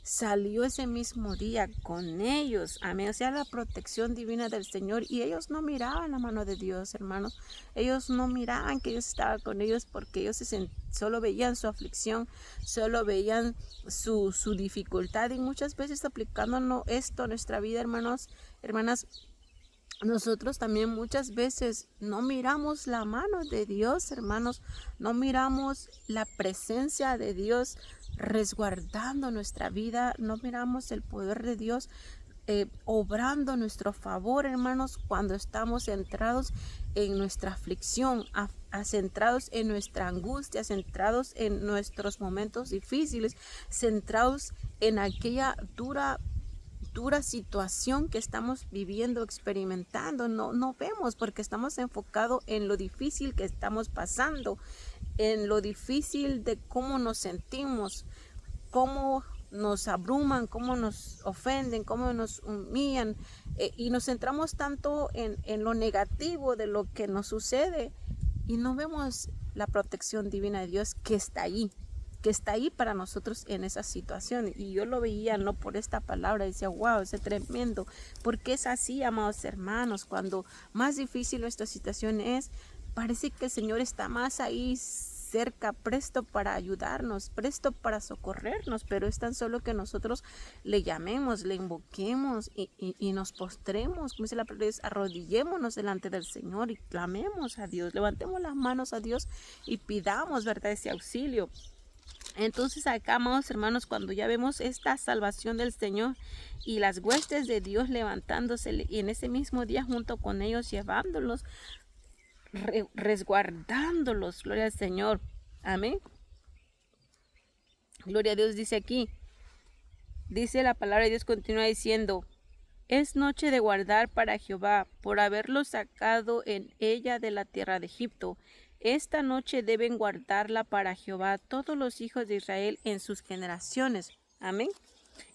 Salió ese mismo día con ellos, amén, o sea, la protección divina del Señor, y ellos no miraban la mano de Dios, hermanos. Ellos no miraban que Dios estaba con ellos, porque ellos solo veían su aflicción, solo veían su dificultad, y muchas veces aplicándonos esto a nuestra vida, hermanos, hermanas, nosotros también muchas veces no miramos la mano de Dios, hermanos, no miramos la presencia de Dios resguardando nuestra vida, no miramos el poder de Dios obrando a nuestro favor, hermanos, cuando estamos centrados en nuestra aflicción, centrados en nuestra angustia, centrados en nuestros momentos difíciles, centrados en aquella dura situación que estamos viviendo, experimentando. No vemos porque estamos enfocados en lo difícil que estamos pasando, en lo difícil de cómo nos sentimos, cómo nos abruman, cómo nos ofenden, cómo nos humillan, y nos centramos tanto en lo negativo de lo que nos sucede, y no vemos la protección divina de Dios que está ahí para nosotros en esa situación. Y yo lo veía, no por esta palabra, decía, wow, es tremendo, porque es así, amados hermanos, cuando más difícil nuestra situación es, parece que el Señor está más ahí cerca, presto para ayudarnos, presto para socorrernos, pero es tan solo que nosotros le llamemos, le invoquemos y nos postremos, como dice la palabra, arrodillémonos delante del Señor y clamemos a Dios, levantemos las manos a Dios y pidamos, ¿verdad?, ese auxilio. Entonces acá, amados hermanos, cuando ya vemos esta salvación del Señor y las huestes de Dios levantándose, y en ese mismo día junto con ellos llevándolos, resguardándolos, gloria al Señor, amén, gloria a Dios. Dice aquí, dice la palabra de Dios, continúa diciendo, es noche de guardar para Jehová, por haberlos sacado en ella de la tierra de Egipto. Esta noche deben guardarla para Jehová todos los hijos de Israel en sus generaciones. Amén.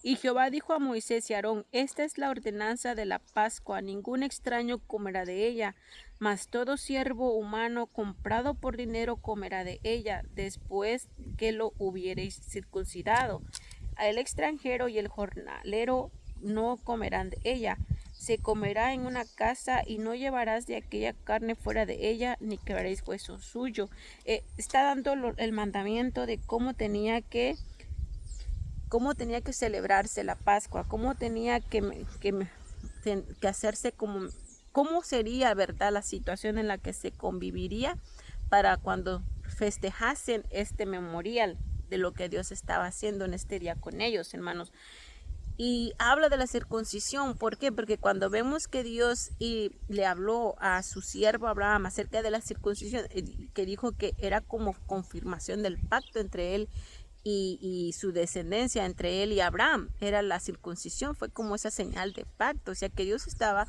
Y Jehová dijo a Moisés y a Aarón, esta es la ordenanza de la Pascua, ningún extraño comerá de ella, mas todo siervo humano comprado por dinero comerá de ella, después que lo hubiereis circuncidado. El extranjero y el jornalero no comerán de ella. Se comerá en una casa y no llevarás de aquella carne fuera de ella, ni quebraréis hueso suyo. Está dando el mandamiento de cómo tenía que celebrarse la Pascua, cómo tenía que hacerse, cómo sería, ¿verdad?, la situación en la que se conviviría para cuando festejasen este memorial de lo que Dios estaba haciendo en este día con ellos, hermanos. Y habla de la circuncisión. ¿Por qué? Porque cuando vemos que Dios le habló a su siervo Abraham acerca de la circuncisión, que dijo que era como confirmación del pacto entre él y su descendencia, entre él y Abraham, era la circuncisión, fue como esa señal de pacto. O sea que Dios estaba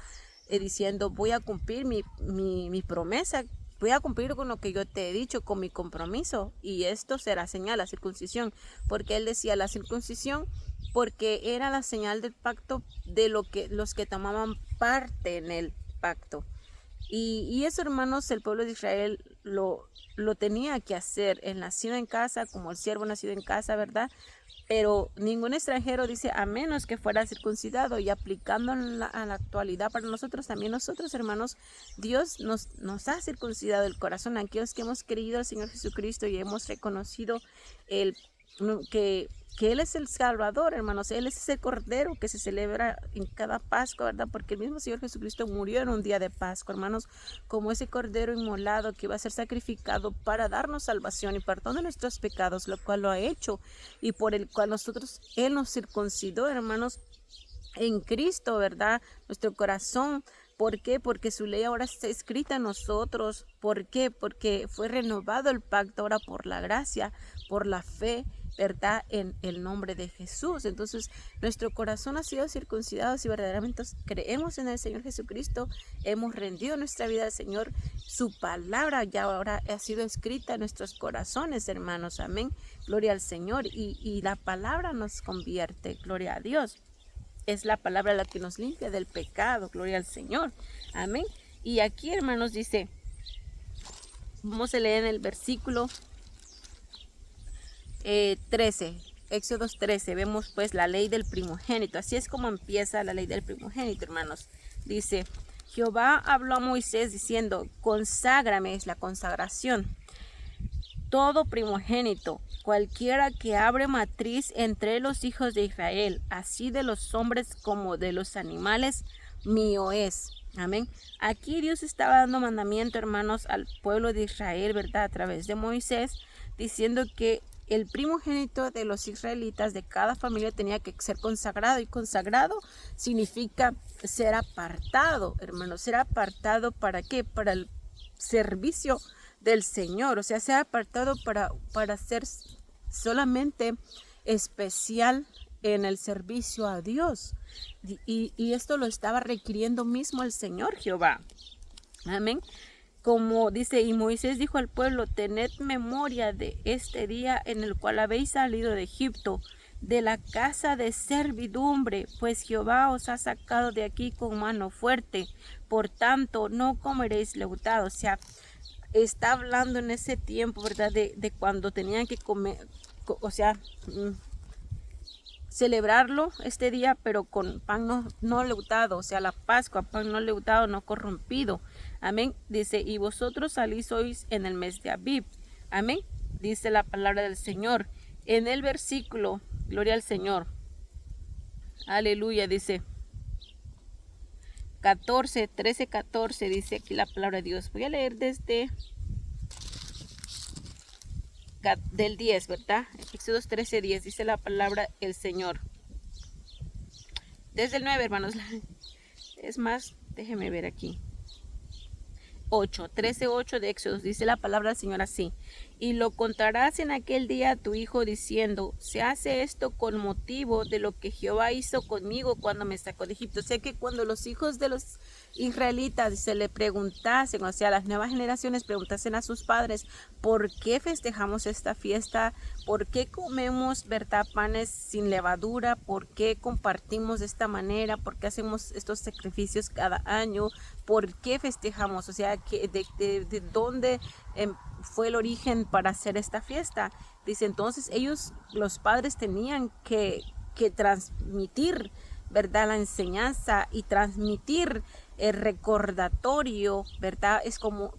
diciendo, voy a cumplir mi promesa, voy a cumplir con lo que yo te he dicho, con mi compromiso, y esto será señal, la circuncisión, porque él decía la circuncisión porque era la señal del pacto de los que tomaban parte en el pacto. Y eso, hermanos, el pueblo de Israel lo tenía que hacer, el nacido en casa, como el siervo nacido en casa, ¿verdad? Pero ningún extranjero, dice, a menos que fuera circuncidado. Y aplicando a la actualidad para nosotros, también nosotros, hermanos, Dios nos ha circuncidado el corazón. Aquellos que hemos creído al Señor Jesucristo y hemos reconocido que Él es el Salvador, hermanos. Él es ese Cordero que se celebra en cada Pascua, ¿verdad? Porque el mismo Señor Jesucristo murió en un día de Pascua, hermanos, como ese Cordero inmolado que iba a ser sacrificado para darnos salvación y perdón de nuestros pecados, lo cual lo ha hecho y por el cual Él nos circuncidó, hermanos, en Cristo, ¿verdad? Nuestro corazón ¿Por qué? Porque su ley ahora está escrita en nosotros. ¿Por qué? Porque fue renovado el pacto ahora por la gracia, por la fe, ¿verdad? En el nombre de Jesús. Entonces, nuestro corazón ha sido circuncidado si verdaderamente creemos en el Señor Jesucristo, hemos rendido nuestra vida al Señor. Su palabra ya ahora ha sido escrita en nuestros corazones, hermanos. Amén. Gloria al Señor. Y la palabra nos convierte. Gloria a Dios. Es la palabra la que nos limpia del pecado. Gloria al Señor. Amén. Y aquí, hermanos, dice, vamos a leer en el versículo 13, Éxodos 13, vemos pues la ley del primogénito. Así es como empieza la ley del primogénito, hermanos. Dice, Jehová habló a Moisés diciendo, conságrame, es la consagración, todo primogénito, cualquiera que abre matriz entre los hijos de Israel, así de los hombres como de los animales, mío es. Amén. Aquí Dios estaba dando mandamiento, hermanos, al pueblo de Israel, ¿verdad? A través de Moisés, diciendo que el primogénito de los israelitas de cada familia tenía que ser consagrado. Y consagrado significa ser apartado, hermanos. Ser apartado, ¿para qué? Para el servicio del Señor. O sea, ser apartado para ser solamente especial en el servicio a Dios. Y esto lo estaba requiriendo mismo el Señor Jehová. Amén. Como dice, y Moisés dijo al pueblo, tened memoria de este día en el cual habéis salido de Egipto, de la casa de servidumbre, pues Jehová os ha sacado de aquí con mano fuerte, por tanto no comeréis leudado. O sea, está hablando en ese tiempo, ¿verdad? De cuando tenían que comer, o sea, celebrarlo este día, pero con pan no leudado, o sea, la Pascua, pan no leudado, no corrompido. Amén. Dice, y vosotros salís hoy en el mes de Abib. Amén. Dice la palabra del Señor. En el versículo, gloria al Señor. Aleluya, dice 13, 14, dice aquí la palabra de Dios. Voy a leer desde del 10, ¿verdad? Éxodos 13, 10, dice la palabra el Señor. Desde el 9, hermanos. Es más, déjeme ver aquí. 13:8 de Éxodos, dice la palabra del Señor así. Y lo contarás en aquel día a tu hijo diciendo, se hace esto con motivo de lo que Jehová hizo conmigo cuando me sacó de Egipto. O sea que cuando los hijos de los israelitas se le preguntasen, o sea, las nuevas generaciones preguntasen a sus padres, ¿por qué festejamos esta fiesta? ¿Por qué comemos, verdad, panes sin levadura? ¿Por qué compartimos de esta manera? ¿Por qué hacemos estos sacrificios cada año? ¿Por qué festejamos? O sea, de dónde fue el origen para hacer esta fiesta. Dice, entonces ellos, los padres, tenían que transmitir, ¿verdad?, la enseñanza y transmitir el recordatorio, ¿verdad? Es como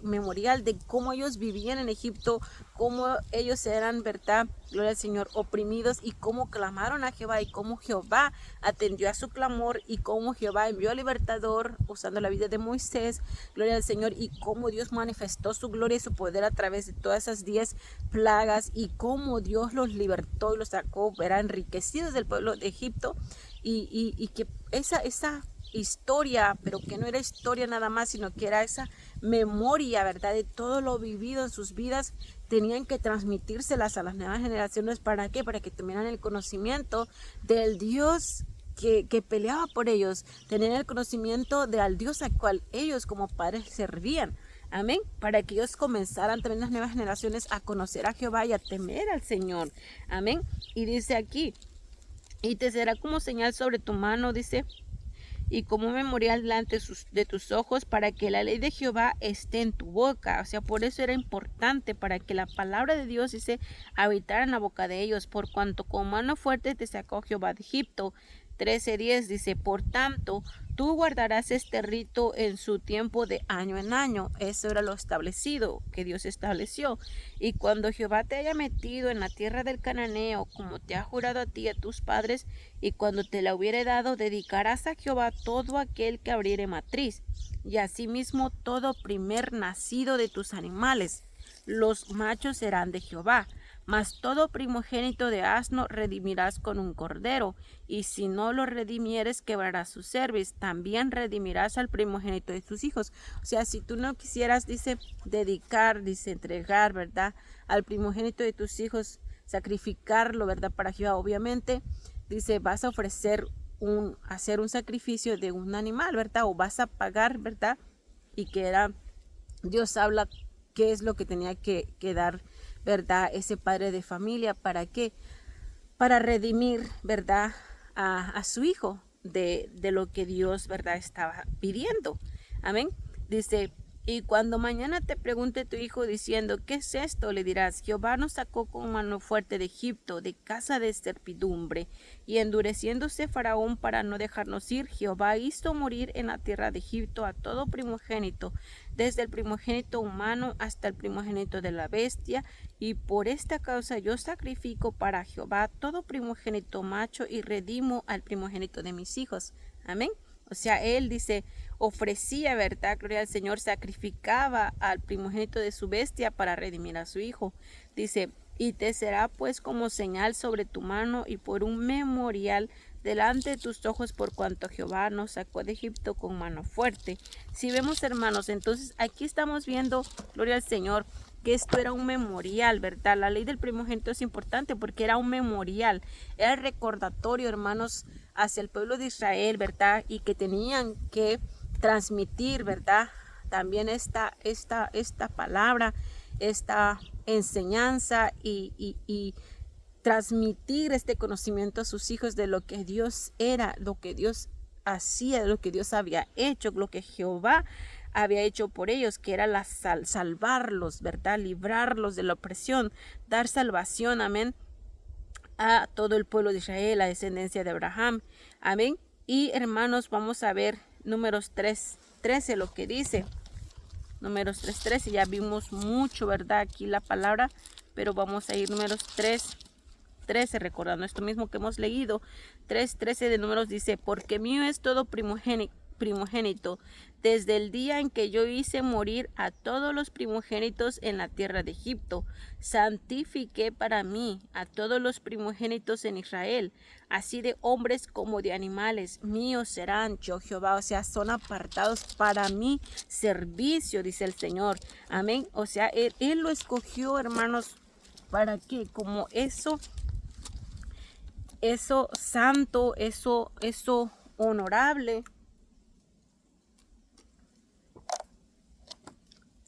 memorial de cómo ellos vivían en Egipto, cómo ellos eran, ¿verdad?, gloria al Señor, oprimidos, y cómo clamaron a Jehová, y cómo Jehová atendió a su clamor, y cómo Jehová envió al libertador usando la vida de Moisés, gloria al Señor, y cómo Dios manifestó su gloria y su poder a través de todas esas 10 plagas, y cómo Dios los libertó y los sacó, eran enriquecidos del pueblo de Egipto, y que esa historia, pero que no era historia nada más, sino que era esa memoria, ¿verdad?, de todo lo vivido en sus vidas, tenían que transmitírselas a las nuevas generaciones. ¿Para qué? Para que tuvieran el conocimiento del Dios que peleaba por ellos, tenían el conocimiento del Dios al cual ellos como padres servían. Amén. Para que ellos comenzaran también las nuevas generaciones a conocer a Jehová y a temer al Señor. Amén. Y dice aquí, y te será como señal sobre tu mano, dice, y como memorial delante de tus ojos, para que la ley de Jehová esté en tu boca. O sea, por eso era importante, para que la palabra de Dios, dice, habitara en la boca de ellos, por cuanto con mano fuerte te sacó Jehová de Egipto. 13:10 dice, por tanto, tú guardarás este rito en su tiempo de año en año. Eso era lo establecido, que Dios estableció. Y cuando Jehová te haya metido en la tierra del cananeo, como te ha jurado a ti y a tus padres, y cuando te la hubiere dado, dedicarás a Jehová todo aquel que abriere matriz, y asimismo todo primer nacido de tus animales. Los machos serán de Jehová. Mas todo primogénito de asno redimirás con un cordero, y si no lo redimieres, quebrarás su cerviz. También redimirás al primogénito de tus hijos. O sea, si tú no quisieras, dice, dedicar, dice, entregar, ¿verdad? Al primogénito de tus hijos, sacrificarlo, ¿verdad? Para Jehová, obviamente, dice, vas a ofrecer hacer un sacrificio de un animal, ¿verdad? O vas a pagar, ¿verdad? Y que era, Dios habla qué es lo que tenía que dar, ¿verdad? Ese padre de familia, ¿para qué? Para redimir, ¿verdad? A su hijo de lo que Dios, ¿verdad? Estaba pidiendo. Amén. Dice, y cuando mañana te pregunte tu hijo diciendo, ¿qué es esto? Le dirás, Jehová nos sacó con mano fuerte de Egipto, de casa de servidumbre. Y endureciéndose Faraón para no dejarnos ir, Jehová hizo morir en la tierra de Egipto a todo primogénito, desde el primogénito humano hasta el primogénito de la bestia. Y por esta causa yo sacrifico para Jehová todo primogénito macho y redimo al primogénito de mis hijos. Amén. O sea, él dice, ofrecía, ¿verdad? Gloria al Señor, sacrificaba al primogénito de su bestia para redimir a su hijo. Dice, y te será pues como señal sobre tu mano y por un memorial delante de tus ojos, por cuanto Jehová nos sacó de Egipto con mano fuerte. Si vemos, hermanos, entonces aquí estamos viendo, gloria al Señor, que esto era un memorial, ¿verdad? La ley del primogénito es importante porque era un memorial, era el recordatorio, hermanos, hacia el pueblo de Israel, ¿verdad? Y que tenían que transmitir, ¿verdad? También esta palabra, esta enseñanza y transmitir este conocimiento a sus hijos de lo que Dios era, lo que Dios hacía, lo que Dios había hecho, lo que Jehová había hecho por ellos, que era salvarlos, ¿verdad? Librarlos de la opresión, dar salvación, amén, a todo el pueblo de Israel, la descendencia de Abraham, amén. Y hermanos, vamos a ver Números 3:13, lo que dice. Números 3:13, ya vimos mucho, ¿verdad? Aquí la palabra, pero vamos a ir Números 3:13, recordando esto mismo que hemos leído. 3:13 de Números dice, porque mío es todo primogénito, desde el día en que yo hice morir a todos los primogénitos en la tierra de Egipto, santifiqué para mí a todos los primogénitos en Israel, así de hombres como de animales, míos serán, yo Jehová. O sea, son apartados para mi servicio, dice el Señor. Amén. O sea, él lo escogió, hermanos, ¿para qué? Como eso santo, eso honorable,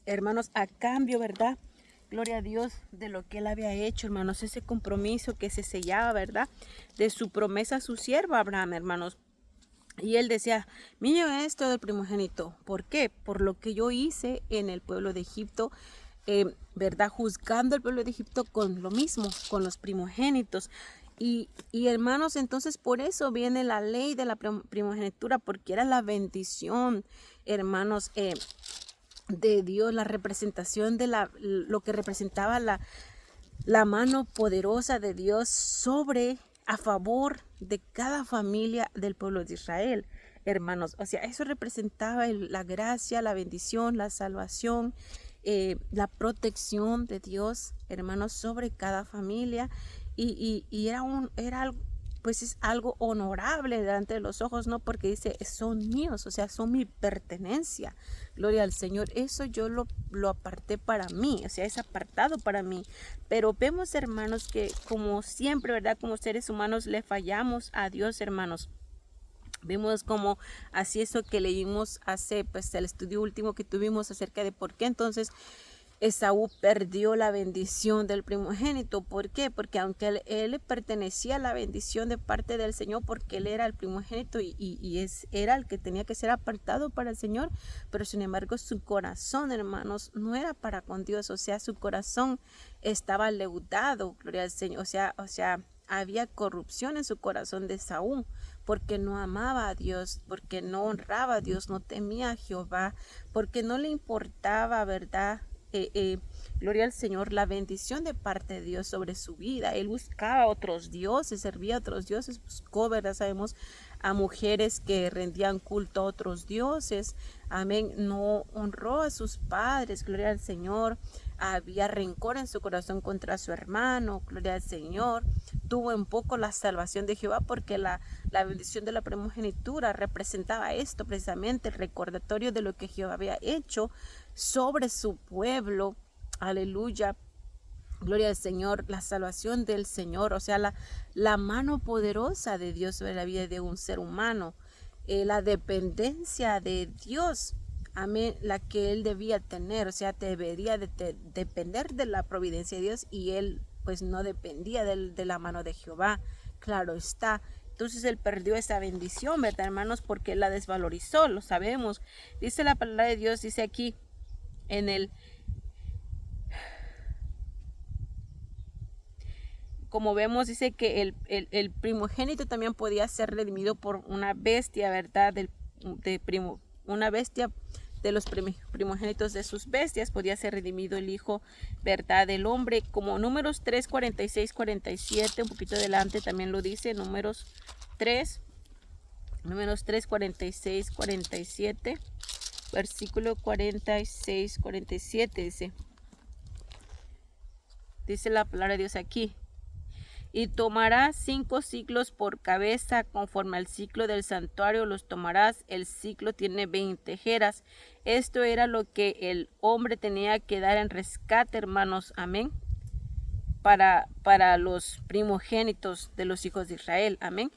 hermanos, a cambio, ¿verdad? Gloria a Dios de lo que él había hecho, hermanos, ese compromiso que se sellaba, ¿verdad? De su promesa a su siervo Abraham, hermanos. Y él decía, mío es todo el primogénito. ¿Por qué? Por lo que yo hice en el pueblo de Egipto, ¿verdad? Juzgando al pueblo de Egipto con lo mismo, con los primogénitos. Y hermanos, entonces por eso viene la ley de la primogenitura, porque era la bendición, hermanos, de Dios, la representación de lo que representaba la mano poderosa de Dios a favor de cada familia del pueblo de Israel, hermanos. O sea, eso representaba la gracia, la bendición, la salvación, la protección de Dios, hermanos, sobre cada familia. Y era algo, pues es algo honorable delante de los ojos, ¿no? Porque dice, son míos, o sea, son mi pertenencia. Gloria al Señor. Eso yo lo aparté para mí, o sea, es apartado para mí. Pero vemos, hermanos, que como siempre, ¿verdad? Como seres humanos le fallamos a Dios, hermanos. Vimos como así eso que leímos hace, pues, el estudio último que tuvimos acerca de por qué entonces Esaú perdió la bendición del primogénito. ¿Por qué? Porque aunque él le pertenecía a la bendición de parte del Señor, porque él era el primogénito era el que tenía que ser apartado para el Señor, pero sin embargo su corazón, hermanos, no era para con Dios. O sea, su corazón estaba leudado, gloria al Señor. O sea, había corrupción en su corazón de Esaú, porque no amaba a Dios, porque no honraba a Dios, no temía a Jehová, porque no le importaba, ¿verdad? gloria al Señor, la bendición de parte de Dios sobre su vida. Él buscaba a otros dioses, servía a otros dioses, buscó, ¿verdad? Sabemos a mujeres que rendían culto a otros dioses. Amén. No honró a sus padres, gloria al Señor. Había rencor en su corazón contra su hermano, gloria al Señor. Tuvo en poco la salvación de Jehová, porque la bendición de la primogenitura representaba esto, precisamente el recordatorio de lo que Jehová había hecho sobre su pueblo. Aleluya. Gloria al Señor, la salvación del Señor, o sea, la mano poderosa de Dios sobre la vida de un ser humano, la dependencia de Dios, amén, la que él debía tener, o sea, debería depender de la providencia de Dios, y él pues no dependía de la mano de Jehová, claro está. Entonces él perdió esa bendición, ¿verdad, hermanos? Porque él la desvalorizó, lo sabemos. Dice la palabra de Dios, dice aquí en el... Como vemos, dice que el primogénito también podía ser redimido por una bestia, ¿verdad? Una bestia de los primogénitos de sus bestias. Podía ser redimido el hijo, ¿verdad? Del hombre. Como Números 3, 46, 47, un poquito adelante también lo dice. Números 3, 46, 47, versículo 46, 47 dice. Dice la palabra de Dios aquí. Y tomarás 5 siclos por cabeza, conforme al ciclo del santuario los tomarás. El ciclo tiene 20 jeras. Esto era lo que el hombre tenía que dar en rescate, hermanos. Amén. Para los primogénitos de los hijos de Israel. Amén.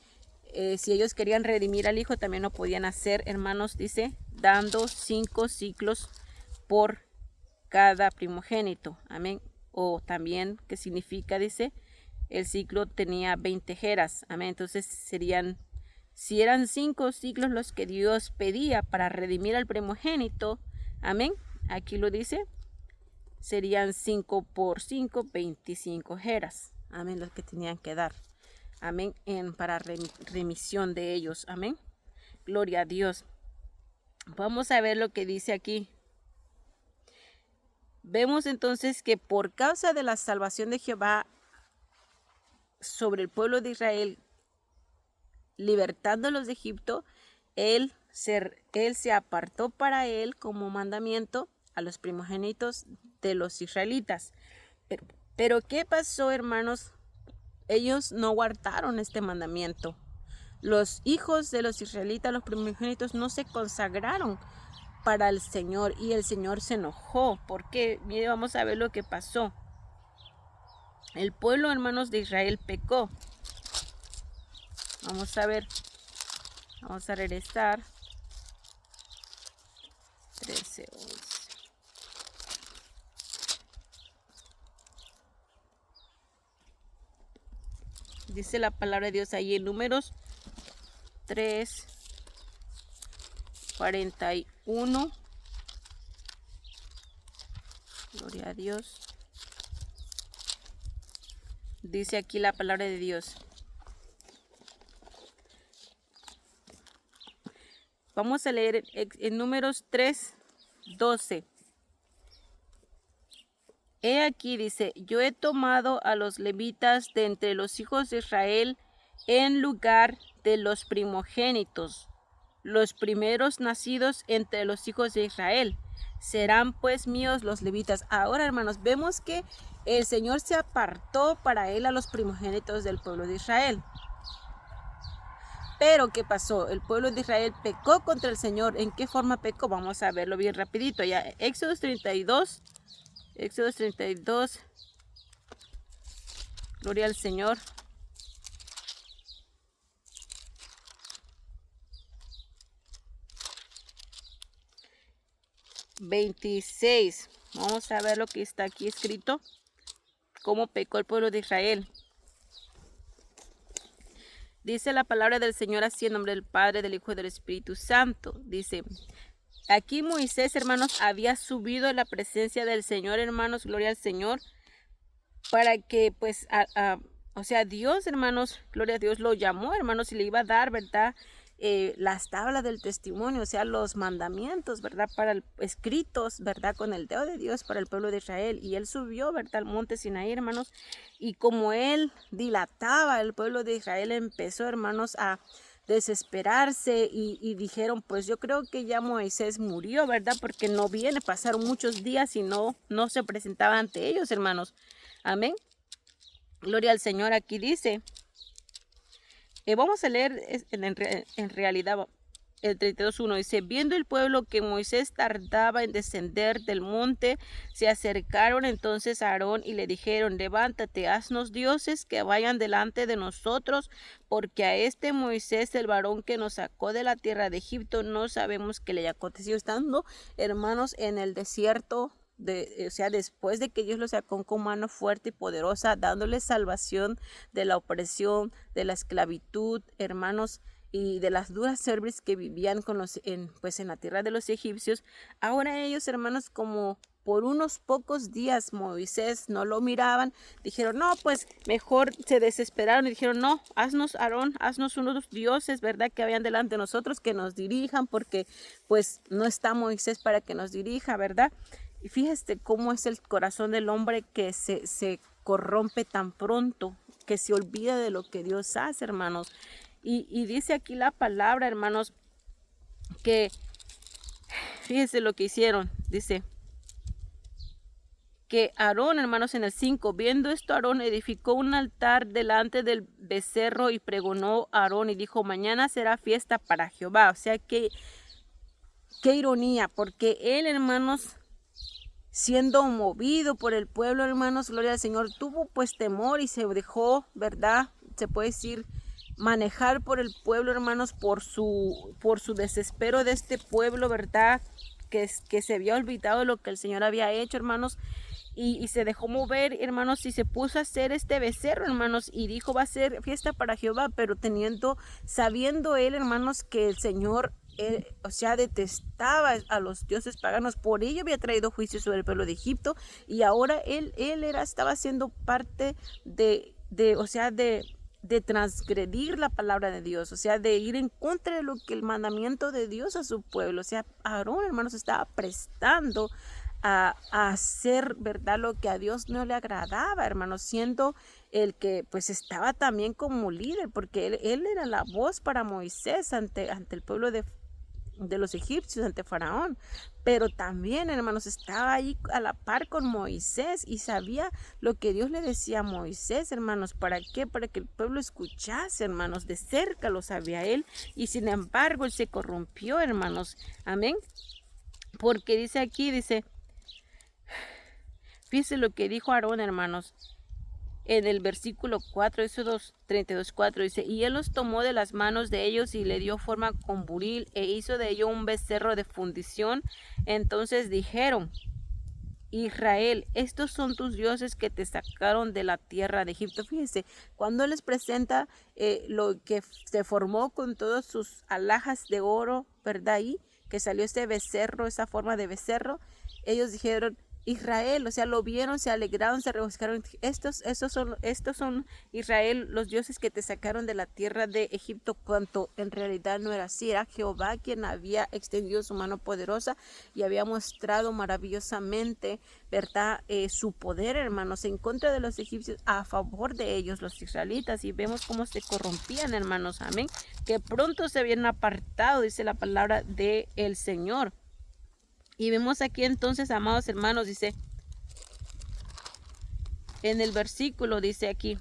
Si ellos querían redimir al hijo, también lo podían hacer, hermanos, dice, dando 5 ciclos por cada primogénito. Amén. O también, ¿qué significa? Dice, el ciclo tenía 20 jeras. Amén. Entonces si eran 5 ciclos los que Dios pedía para redimir al primogénito, amén, aquí lo dice, serían 5 por 5, 25 jeras. Amén, los que tenían que dar. Amén, para remisión de ellos. Amén. Gloria a Dios. Vamos a ver lo que dice aquí. Vemos entonces que por causa de la salvación de Jehová sobre el pueblo de Israel, libertándolos de Egipto, él se apartó para él como mandamiento a los primogénitos de los israelitas. Pero ¿qué pasó, hermanos? Ellos no guardaron este mandamiento. Los hijos de los israelitas, los primogénitos, no se consagraron para el Señor, y el Señor se enojó. ¿Por qué? Mire, vamos a ver lo que pasó. El pueblo, hermanos, de Israel pecó. Vamos a ver. Vamos a regresar. 13, 11. Dice la palabra de Dios ahí en Números 3, 41. Gloria a Dios. Dice aquí la palabra de Dios. Vamos a leer en Números 3, 12. He aquí, dice, yo he tomado a los levitas de entre los hijos de Israel en lugar de los primogénitos, los primeros nacidos entre los hijos de Israel. Serán pues míos los levitas. Ahora, hermanos, vemos que el Señor se apartó para él a los primogénitos del pueblo de Israel. Pero, ¿qué pasó? El pueblo de Israel pecó contra el Señor. ¿En qué forma pecó? Vamos a verlo bien rapidito. Ya, Éxodo 32. Gloria al Señor. (26) Vamos a ver lo que está aquí escrito. Cómo pecó el pueblo de Israel. Dice la palabra del Señor así en nombre del Padre, del Hijo y del Espíritu Santo. Dice, aquí Moisés, hermanos, había subido a la presencia del Señor, hermanos, gloria al Señor, para que, pues, o sea, Dios, hermanos, gloria a Dios, lo llamó, hermanos, y le iba a dar, ¿verdad? las tablas del testimonio, o sea, los mandamientos, ¿verdad? Escritos, ¿verdad? Con el dedo de Dios para el pueblo de Israel. Y él subió, ¿verdad? Al monte Sinaí, hermanos. Y como él dilataba, el pueblo de Israel empezó, hermanos, a desesperarse y dijeron, pues yo creo que ya Moisés murió, ¿verdad? Porque no viene, pasaron muchos días y no se presentaba ante ellos, hermanos. Amén. Gloria al Señor. Aquí dice, vamos a leer en realidad el 32:1. Dice, viendo el pueblo que Moisés tardaba en descender del monte, se acercaron entonces a Aarón y le dijeron, levántate, haznos dioses que vayan delante de nosotros, porque a este Moisés, el varón que nos sacó de la tierra de Egipto, no sabemos qué le haya acontecido. Estando, hermanos, en el desierto, o sea, después de que Dios los sacó con mano fuerte y poderosa, dándoles salvación de la opresión, de la esclavitud, hermanos, y de las duras cerviz que vivían en la tierra de los egipcios. Ahora ellos, hermanos, como por unos pocos días Moisés no lo miraban, dijeron, no, pues mejor se desesperaron y dijeron, no, haznos, Aarón, haznos unos dioses, ¿verdad? Que vayan delante de nosotros, que nos dirijan, porque pues no está Moisés para que nos dirija, ¿verdad? Y fíjate cómo es el corazón del hombre que se corrompe tan pronto, que se olvida de lo que Dios hace, hermanos. Y dice aquí la palabra, hermanos, que fíjense lo que hicieron. Dice que Aarón, hermanos, en el 5, viendo esto, Aarón edificó un altar delante del becerro y pregonó a Aarón y dijo, mañana será fiesta para Jehová. O sea, qué ironía, porque él, hermanos, siendo movido por el pueblo, hermanos, gloria al Señor, tuvo pues temor y se dejó, ¿verdad? Se puede decir, manejar por el pueblo, hermanos, por su desespero de este pueblo, ¿verdad? Que se había olvidado lo que el Señor había hecho, hermanos, y se dejó mover, hermanos, y se puso a hacer este becerro, hermanos, y dijo, va a ser fiesta para Jehová, pero sabiendo él, hermanos, que el Señor, o sea, detestaba a los dioses paganos, por ello había traído juicio sobre el pueblo de Egipto, y ahora él estaba siendo parte de transgredir la palabra de Dios, o sea, de ir en contra de lo que el mandamiento de Dios a su pueblo. O sea, Aarón, hermanos, estaba prestando a hacer, ¿verdad?, lo que a Dios no le agradaba, hermanos, siendo el que pues estaba también como líder, porque él era la voz para Moisés ante el pueblo de los egipcios, ante Faraón, pero también, hermanos, estaba ahí a la par con Moisés y sabía lo que Dios le decía a Moisés, hermanos. ¿Para qué? Para que el pueblo escuchase, hermanos, de cerca lo sabía él, y sin embargo él se corrompió, hermanos. Amén. Porque dice aquí, fíjense lo que dijo Aarón, hermanos. En el versículo 4, Éxodo 32:4 dice, y él los tomó de las manos de ellos y le dio forma con buril e hizo de ello un becerro de fundición. Entonces dijeron, Israel, estos son tus dioses que te sacaron de la tierra de Egipto. Fíjense, cuando les presenta lo que se formó con todas sus alhajas de oro, ¿verdad? Ahí, que salió este becerro, esa forma de becerro, ellos dijeron, Israel, o sea, lo vieron, se alegraron, se regocijaron. Estos son Israel, los dioses que te sacaron de la tierra de Egipto, cuanto en realidad no era así. Era Jehová quien había extendido su mano poderosa y había mostrado maravillosamente, ¿verdad?, su poder, hermanos, en contra de los egipcios, a favor de ellos, los israelitas. Y vemos cómo se corrompían, hermanos, amén, que pronto se habían apartado, dice la palabra del Señor. Y vemos aquí entonces, amados hermanos, dice, en el versículo, dice aquí,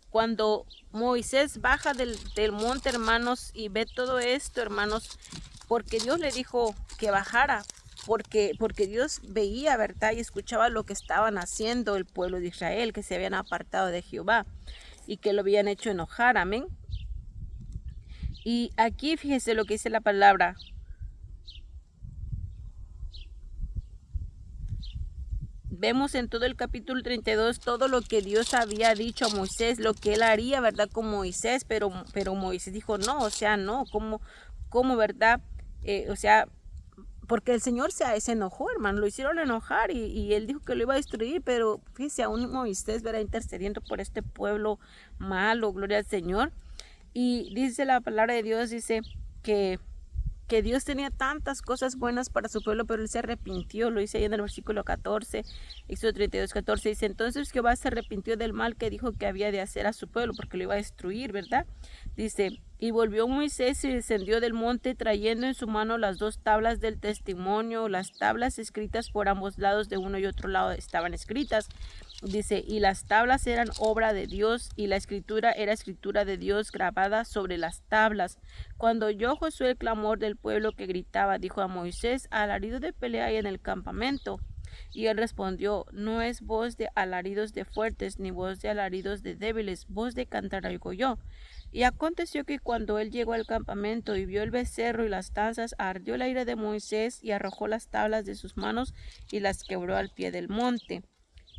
cuando Moisés baja del monte, hermanos, y ve todo esto, hermanos, porque Dios le dijo que bajara, porque Dios veía, ¿verdad?, y escuchaba lo que estaban haciendo el pueblo de Israel, que se habían apartado de Jehová y que lo habían hecho enojar, amén. Y aquí fíjese lo que dice la palabra. Vemos en todo el capítulo 32 todo lo que Dios había dicho a Moisés, lo que él haría, ¿verdad?, con Moisés, pero Moisés dijo no, o sea, no, ¿cómo verdad? O sea, porque el Señor se enojó, hermano, lo hicieron enojar y él dijo que lo iba a destruir, pero fíjese, aún Moisés verá intercediendo por este pueblo malo, gloria al Señor. Y dice la palabra de Dios, dice que Dios tenía tantas cosas buenas para su pueblo, pero él se arrepintió. Lo dice ahí en el versículo 14, Éxodo 32, 14. Dice, entonces Jehová se arrepintió del mal que dijo que había de hacer a su pueblo, porque lo iba a destruir, ¿verdad? Dice, y volvió Moisés y descendió del monte, trayendo en su mano las 2 tablas del testimonio, las tablas escritas por ambos lados, de uno y otro lado estaban escritas. Dice, y las tablas eran obra de Dios, y la escritura era escritura de Dios grabada sobre las tablas. Cuando oyó Josué el clamor del pueblo que gritaba, dijo a Moisés, alarido de pelea hay en el campamento. Y él respondió, no es voz de alaridos de fuertes, ni voz de alaridos de débiles, voz de cantar oigo yo. Y aconteció que cuando él llegó al campamento y vio el becerro y las tazas, ardió el ira de Moisés y arrojó las tablas de sus manos y las quebró al pie del monte.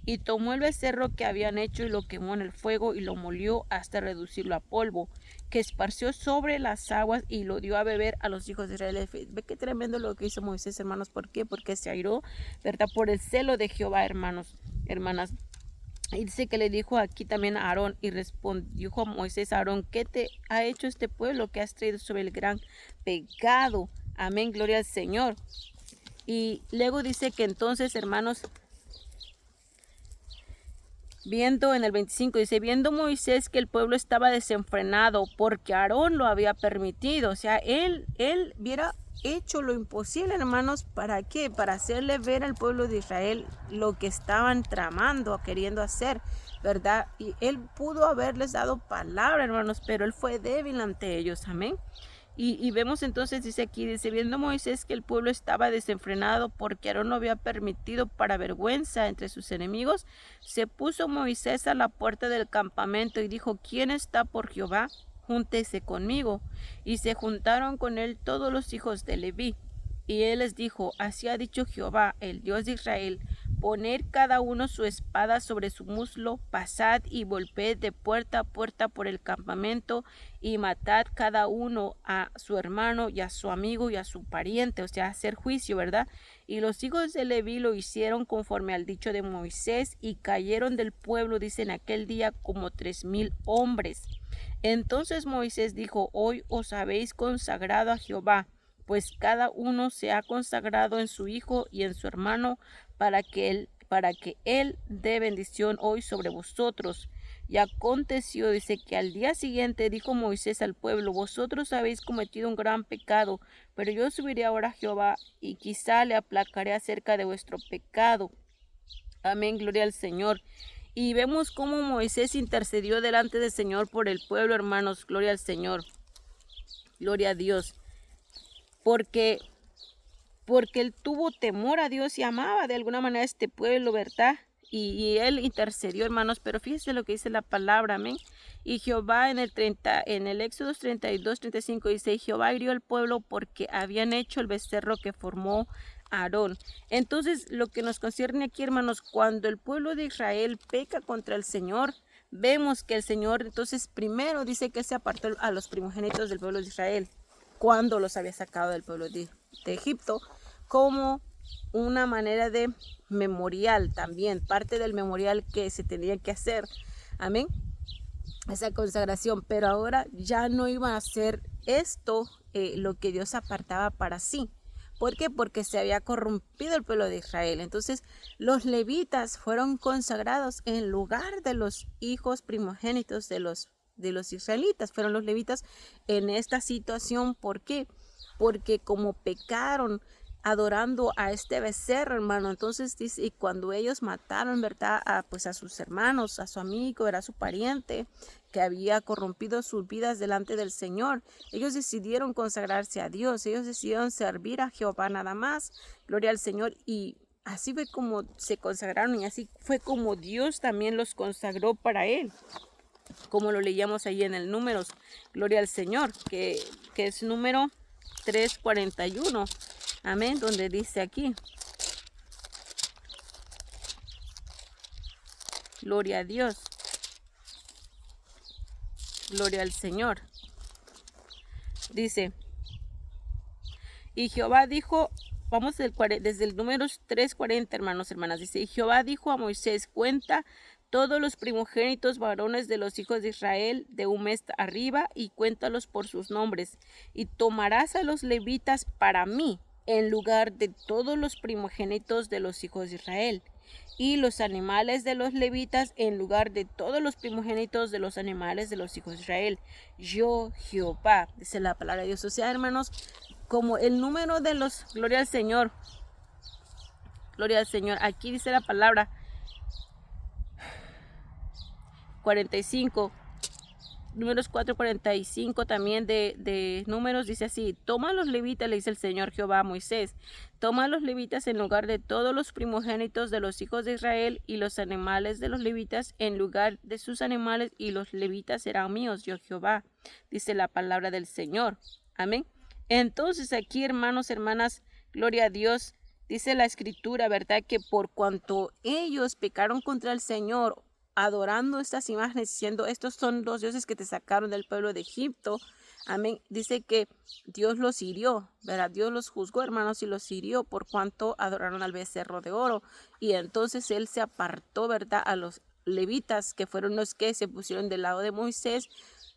Y tomó el becerro que habían hecho y lo quemó en el fuego y lo molió hasta reducirlo a polvo, que esparció sobre las aguas y lo dio a beber a los hijos de Israel. Ve qué tremendo lo que hizo Moisés, hermanos. ¿Por qué? Porque se airó, ¿verdad? Por el celo de Jehová, hermanos, hermanas. Y dice que le dijo aquí también a Aarón y respondió a Moisés a Aarón, ¿qué te ha hecho este pueblo que has traído sobre el gran pecado? Amén, gloria al Señor. Y luego dice que entonces, hermanos, viendo en el 25, dice, viendo Moisés que el pueblo estaba desenfrenado porque Aarón lo había permitido. O sea, él hubiera hecho lo imposible, hermanos. ¿Para qué? Para hacerle ver al pueblo de Israel lo que estaban tramando, queriendo hacer, ¿verdad? Y él pudo haberles dado palabra, hermanos, pero él fue débil ante ellos. Amén. Y vemos entonces, dice aquí, dice, viendo Moisés que el pueblo estaba desenfrenado porque Aarón lo había permitido para vergüenza entre sus enemigos, se puso Moisés a la puerta del campamento y dijo, ¿quién está por Jehová? Júntese conmigo. Y se juntaron con él todos los hijos de Leví. Y él les dijo, así ha dicho Jehová, el Dios de Israel, poner cada uno su espada sobre su muslo, pasad y volved de puerta a puerta por el campamento y matad cada uno a su hermano y a su amigo y a su pariente, o sea, hacer juicio, ¿verdad? Y los hijos de Leví lo hicieron conforme al dicho de Moisés y cayeron del pueblo, dice, en aquel día como 3,000 hombres. Entonces Moisés dijo, hoy os habéis consagrado a Jehová, pues cada uno se ha consagrado en su hijo y en su hermano para que él dé bendición hoy sobre vosotros. Y aconteció, dice, que al día siguiente dijo Moisés al pueblo, vosotros habéis cometido un gran pecado, pero yo subiré ahora a Jehová y quizá le aplacaré acerca de vuestro pecado. Amén, gloria al Señor. Y vemos cómo Moisés intercedió delante del Señor por el pueblo, hermanos, gloria al Señor. Gloria a Dios. Porque él tuvo temor a Dios y amaba de alguna manera a este pueblo, ¿verdad? Y él intercedió, hermanos, pero fíjese lo que dice la palabra, amén. Y Jehová en el Éxodo 32, 35 dice, y Jehová hirió al pueblo porque habían hecho el becerro que formó Aarón. Entonces, lo que nos concierne aquí, hermanos, cuando el pueblo de Israel peca contra el Señor, vemos que el Señor, entonces, primero dice que se apartó a los primogénitos del pueblo de Israel, cuando los había sacado del pueblo de Egipto, como una manera de memorial también, parte del memorial que se tenía que hacer, amén, esa consagración, pero ahora ya no iba a hacer esto lo que Dios apartaba para sí. ¿Por qué? Porque se había corrompido el pueblo de Israel. Entonces los levitas fueron consagrados en lugar de los hijos primogénitos de los israelitas. Fueron los levitas en esta situación. ¿Por qué? Porque como pecaron adorando a este becerro, hermano, entonces dice, y cuando ellos mataron, ¿verdad? A sus hermanos, a su amigo, era su pariente que había corrompido sus vidas delante del Señor, ellos decidieron consagrarse a Dios, ellos decidieron servir a Jehová nada más, gloria al Señor, y así fue como se consagraron y así fue como Dios también los consagró para Él, como lo leíamos ahí en el Números, gloria al Señor, que es número 3:41, amén, donde dice aquí, gloria a Dios, gloria al Señor. Dice, y Jehová dijo vamos desde el números 3:40, hermanos, hermanas. Dice, y Jehová dijo a Moisés, cuenta todos los primogénitos varones de los hijos de Israel de un mes arriba y cuéntalos por sus nombres. Y tomarás a los levitas para mí en lugar de todos los primogénitos de los hijos de Israel. Y los animales de los levitas en lugar de todos los primogénitos de los animales de los hijos de Israel. Yo, Jehová, dice la palabra de Dios. O sea, hermanos, como el número de los, gloria al Señor, aquí dice la palabra 45, números 4:45 también de números, dice así, toma a los levitas, le dice el Señor Jehová a Moisés, toma a los levitas en lugar de todos los primogénitos de los hijos de Israel y los animales de los levitas en lugar de sus animales, y los levitas serán míos, yo Jehová, dice la palabra del Señor. Amén. Entonces aquí, hermanos, hermanas, gloria a Dios, dice la escritura, ¿verdad? Que por cuanto ellos pecaron contra el Señor, adorando estas imágenes, diciendo, estos son los dioses que te sacaron del pueblo de Egipto. Amén. Dice que Dios los hirió, ¿verdad? Dios los juzgó, hermanos, y los hirió por cuanto adoraron al becerro de oro. Y entonces él se apartó, ¿verdad? A los levitas, que fueron los que se pusieron del lado de Moisés,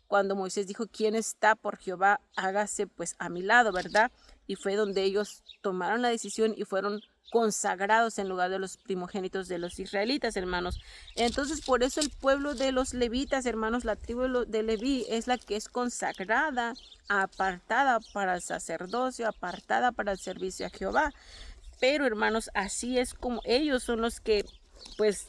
cuando Moisés dijo, ¿quién está por Jehová? Hágase pues a mi lado, ¿verdad? Y fue donde ellos tomaron la decisión y fueron consagrados en lugar de los primogénitos de los israelitas, hermanos. Entonces, por eso el pueblo de los levitas, hermanos, la tribu de Leví es la que es consagrada, apartada para el sacerdocio, apartada para el servicio a Jehová. Pero, hermanos, así es como ellos son los que, pues,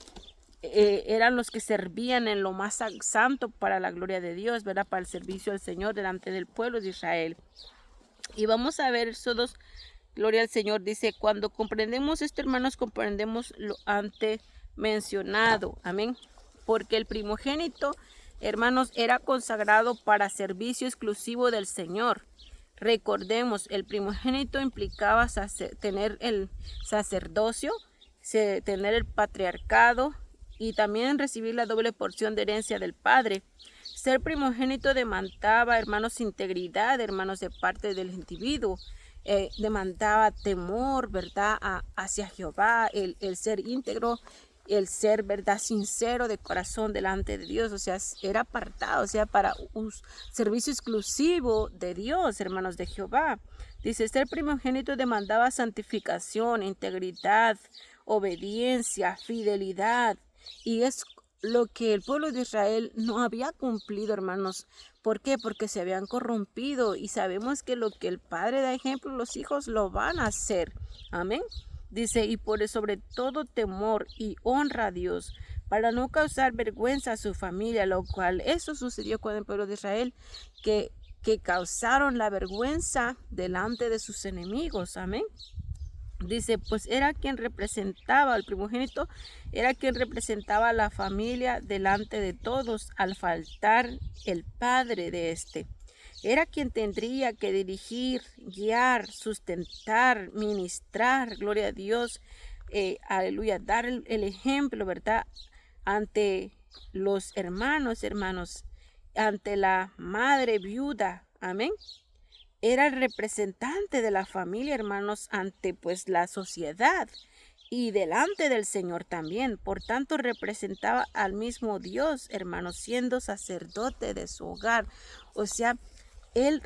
eran los que servían en lo más santo para la gloria de Dios, ¿verdad? Para el servicio al Señor delante del pueblo de Israel. Y vamos a ver Éxodos, gloria al Señor, dice, cuando comprendemos esto, hermanos, comprendemos lo antes mencionado. Amén. Porque el primogénito, hermanos, era consagrado para servicio exclusivo del Señor. Recordemos, el primogénito implicaba tener el sacerdocio, tener el patriarcado, y también recibir la doble porción de herencia del Padre. Ser primogénito demandaba, hermanos, integridad, hermanos, de parte del individuo. Demandaba temor, ¿verdad? Hacia Jehová, el ser íntegro, el ser, ¿verdad? Sincero de corazón delante de Dios. O sea, era apartado, o sea, para un servicio exclusivo de Dios, hermanos, de Jehová. Dice, ser primogénito demandaba santificación, integridad, obediencia, fidelidad. Y es lo que el pueblo de Israel no había cumplido, hermanos. ¿Por qué? Porque se habían corrompido, y sabemos que lo que el padre da ejemplo, los hijos lo van a hacer. Amén. Dice, y por sobre todo temor y honra a Dios, para no causar vergüenza a su familia, lo cual eso sucedió con el pueblo de Israel, que causaron la vergüenza delante de sus enemigos. Amén. Dice, pues era quien representaba, el primogénito era quien representaba a la familia delante de todos, al faltar el padre de este. Era quien tendría que dirigir, guiar, sustentar, ministrar, gloria a Dios, aleluya, dar el ejemplo, ¿verdad? Ante los hermanos, ante la madre viuda, amén. Era el representante de la familia, hermanos, ante pues la sociedad y delante del Señor también. Por tanto, representaba al mismo Dios, hermanos, siendo sacerdote de su hogar. O sea, él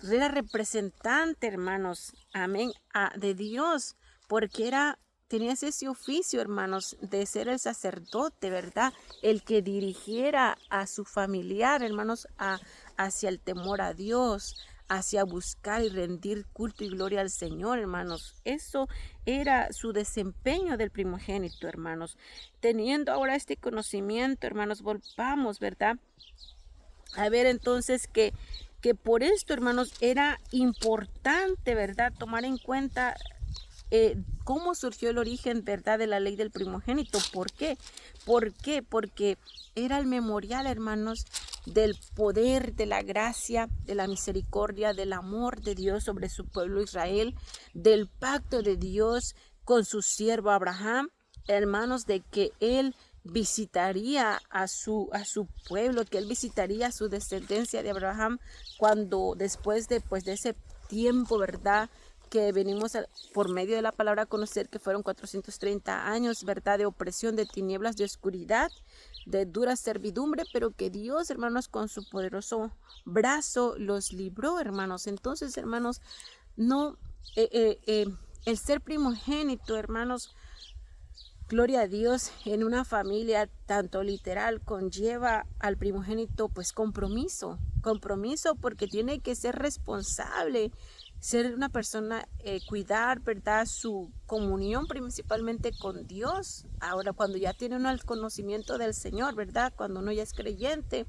era representante, hermanos, amén, de Dios, porque tenía ese oficio, hermanos, de ser el sacerdote, ¿verdad? El que dirigiera a su familiar, hermanos, hacia el temor a Dios, hacia buscar y rendir culto y gloria al Señor, hermanos. Eso era su desempeño del primogénito, hermanos. Teniendo ahora este conocimiento, hermanos, volvamos, ¿verdad? A ver entonces que por esto, hermanos, era importante, ¿verdad?, tomar en cuenta cómo surgió el origen, ¿verdad?, de la ley del primogénito. ¿Por qué? ¿Por qué? Porque era el memorial, hermanos, del poder, de la gracia, de la misericordia, del amor de Dios sobre su pueblo Israel, del pacto de Dios con su siervo Abraham, hermanos, de que él visitaría a su pueblo, que él visitaría a su descendencia de Abraham cuando después de ese tiempo, ¿verdad?, que venimos por medio de la palabra a conocer que fueron 430 años, ¿verdad? De opresión, de tinieblas, de oscuridad, de dura servidumbre, pero que Dios, hermanos, con su poderoso brazo los libró, hermanos. Entonces, hermanos, no, el ser primogénito, hermanos, gloria a Dios, en una familia tanto literal conlleva al primogénito pues compromiso porque tiene que ser responsable, ser una persona, cuidar, ¿verdad? Su comunión principalmente con Dios. Ahora, cuando ya tiene uno el conocimiento del Señor, ¿verdad? Cuando uno ya es creyente,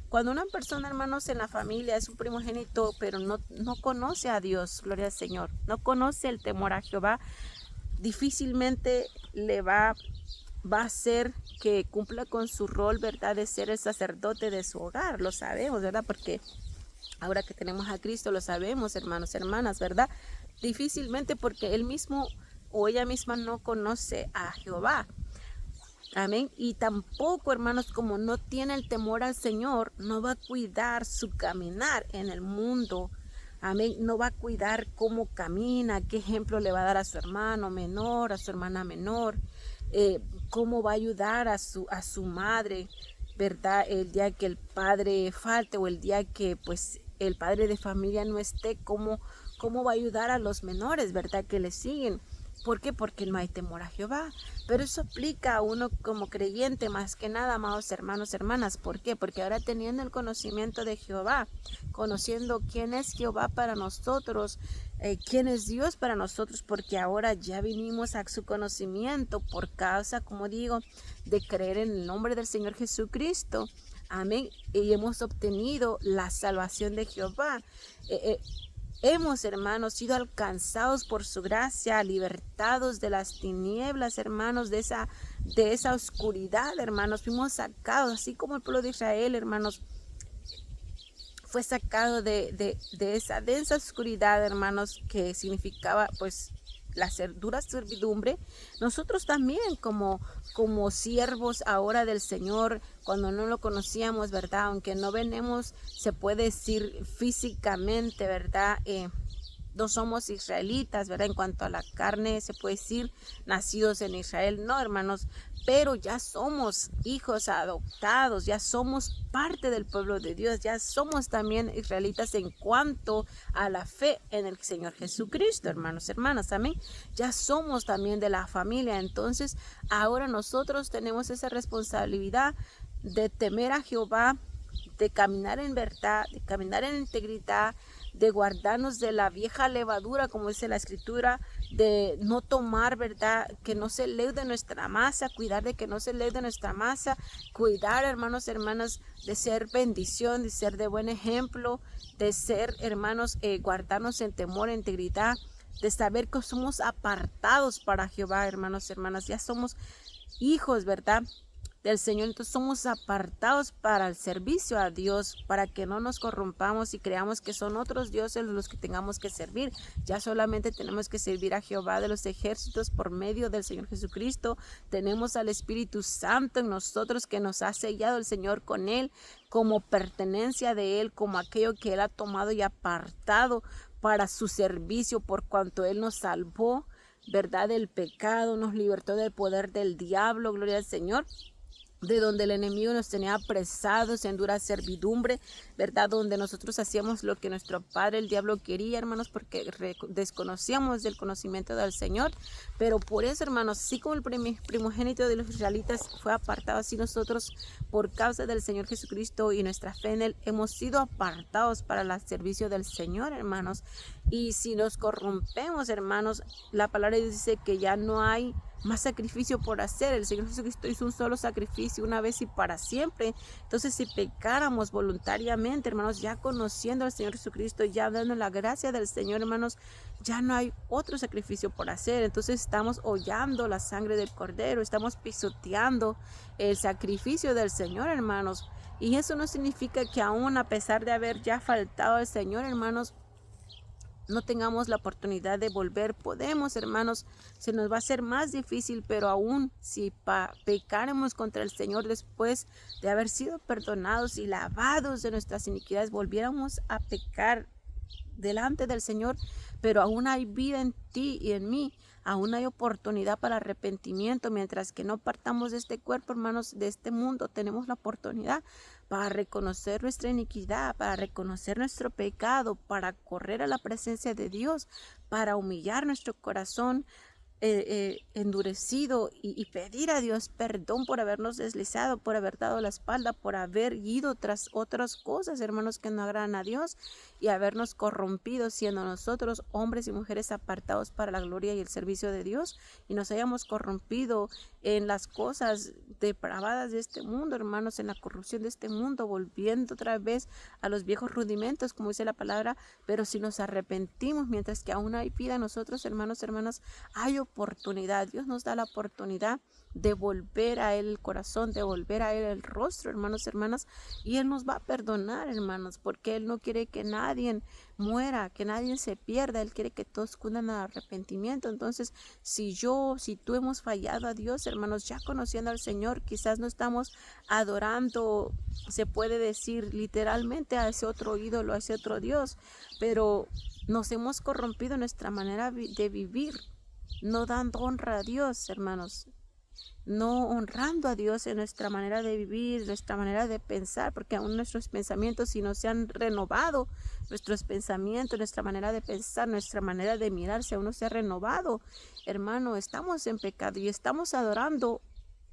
cuando una persona, hermanos, en la familia es un primogénito, pero no conoce a Dios, gloria al Señor, no conoce el temor a Jehová, difícilmente le va a hacer que cumpla con su rol, ¿verdad? De ser el sacerdote de su hogar, lo sabemos, ¿verdad? Porque ahora que tenemos a Cristo lo sabemos, hermanos, hermanas, ¿verdad? Difícilmente, porque él mismo o ella misma no conoce a Jehová. Amén. Y tampoco, hermanos, como no tiene el temor al Señor, no va a cuidar su caminar en el mundo. Amén. No va a cuidar cómo camina, qué ejemplo le va a dar a su hermano menor, a su hermana menor, cómo va a ayudar a su madre, ¿verdad? El día que el padre falte o el día que pues el padre de familia no esté, cómo va a ayudar a los menores, ¿verdad? Que le siguen. ¿Por qué? Porque no hay temor a Jehová. Pero eso aplica a uno como creyente más que nada, amados hermanos, hermanas. ¿Por qué? Porque ahora teniendo el conocimiento de Jehová, conociendo quién es Jehová para nosotros, quién es Dios para nosotros, porque ahora ya vinimos a su conocimiento por causa, como digo, de creer en el nombre del Señor Jesucristo. Amén. Y hemos obtenido la salvación de Jehová. Hemos, hermanos, sido alcanzados por su gracia, libertados de las tinieblas, hermanos, de esa oscuridad, hermanos. Fuimos sacados, así como el pueblo de Israel, hermanos, fue sacado de esa densa oscuridad, hermanos, que significaba, pues, la dura servidumbre. Nosotros también como siervos ahora del Señor, cuando no lo conocíamos, ¿verdad? Aunque no venimos, se puede decir físicamente, ¿verdad? No somos israelitas, ¿verdad? En cuanto a la carne, se puede decir nacidos en Israel, no, hermanos, pero ya somos hijos adoptados, ya somos parte del pueblo de Dios, ya somos también israelitas en cuanto a la fe en el Señor Jesucristo, hermanos, hermanas, amén. Ya somos también de la familia, entonces ahora nosotros tenemos esa responsabilidad de temer a Jehová, de caminar en verdad, de caminar en integridad, de guardarnos de la vieja levadura, como dice la escritura, de no tomar, ¿verdad? Que no se leude nuestra masa, cuidar de que no se leude nuestra masa, cuidar, hermanos, hermanas, de ser bendición, de ser de buen ejemplo, de ser, hermanos, guardarnos en temor, en integridad, de saber que somos apartados para Jehová, hermanos, hermanas, ya somos hijos, ¿verdad? Del Señor, entonces somos apartados para el servicio a Dios, para que no nos corrompamos y creamos que son otros dioses los que tengamos que servir. Ya solamente tenemos que servir a Jehová de los ejércitos por medio del Señor Jesucristo. Tenemos al Espíritu Santo en nosotros, que nos ha sellado el Señor con Él, como pertenencia de Él, como aquello que Él ha tomado y apartado para su servicio, por cuanto Él nos salvó, ¿verdad? Del pecado, nos libertó del poder del diablo, gloria al Señor, de donde el enemigo nos tenía apresados en dura servidumbre, ¿verdad? Donde nosotros hacíamos lo que nuestro padre, el diablo, quería, hermanos, porque desconocíamos del conocimiento del Señor. Pero por eso, hermanos, así como el primogénito de los israelitas fue apartado, así nosotros, por causa del Señor Jesucristo y nuestra fe en Él, hemos sido apartados para el servicio del Señor, hermanos. Y si nos corrompemos, hermanos, la palabra dice que ya no hay más sacrificio por hacer. El Señor Jesucristo hizo un solo sacrificio una vez y para siempre. Entonces, si pecáramos voluntariamente, hermanos, ya conociendo al Señor Jesucristo, ya dando la gracia del Señor, hermanos, ya no hay otro sacrificio por hacer. Entonces estamos hollando la sangre del Cordero, estamos pisoteando el sacrificio del Señor, hermanos. Y eso no significa que aún a pesar de haber ya faltado al Señor, hermanos, no tengamos la oportunidad de volver. Podemos, hermanos, se nos va a hacer más difícil, pero aún si pecáramos contra el Señor después de haber sido perdonados y lavados de nuestras iniquidades, volviéramos a pecar delante del Señor, pero aún hay vida en ti y en mí. Aún hay oportunidad para arrepentimiento. Mientras que no partamos de este cuerpo, hermanos, de este mundo, tenemos la oportunidad para reconocer nuestra iniquidad, para reconocer nuestro pecado, para correr a la presencia de Dios, para humillar nuestro corazón endurecido y pedir a Dios perdón por habernos deslizado, por haber dado la espalda, por haber ido tras otras cosas, hermanos, que no agradan a Dios, y habernos corrompido, siendo nosotros hombres y mujeres apartados para la gloria y el servicio de Dios, y nos hayamos corrompido en las cosas depravadas de este mundo, hermanos, en la corrupción de este mundo, volviendo otra vez a los viejos rudimentos, como dice la palabra. Pero si nos arrepentimos, mientras que aún hay vida en nosotros, hermanos, hermanas, hay oportunidad. Dios nos da la oportunidad de volver a Él el corazón, de volver a Él el rostro, hermanos, hermanas, y Él nos va a perdonar, hermanos, porque Él no quiere que nadie muera, que nadie se pierda. Él quiere que todos cundan al arrepentimiento. Entonces, si tú hemos fallado a Dios, hermanos, ya conociendo al Señor, quizás no estamos adorando, se puede decir literalmente, a ese otro ídolo, a ese otro Dios, pero nos hemos corrompido en nuestra manera de vivir, no dando honra a Dios, hermanos, no honrando a Dios en nuestra manera de vivir, nuestra manera de pensar, porque aún nuestros pensamientos, si no se han renovado, nuestros pensamientos, nuestra manera de pensar, nuestra manera de mirar, si aún no se ha renovado, hermano, estamos en pecado y estamos adorando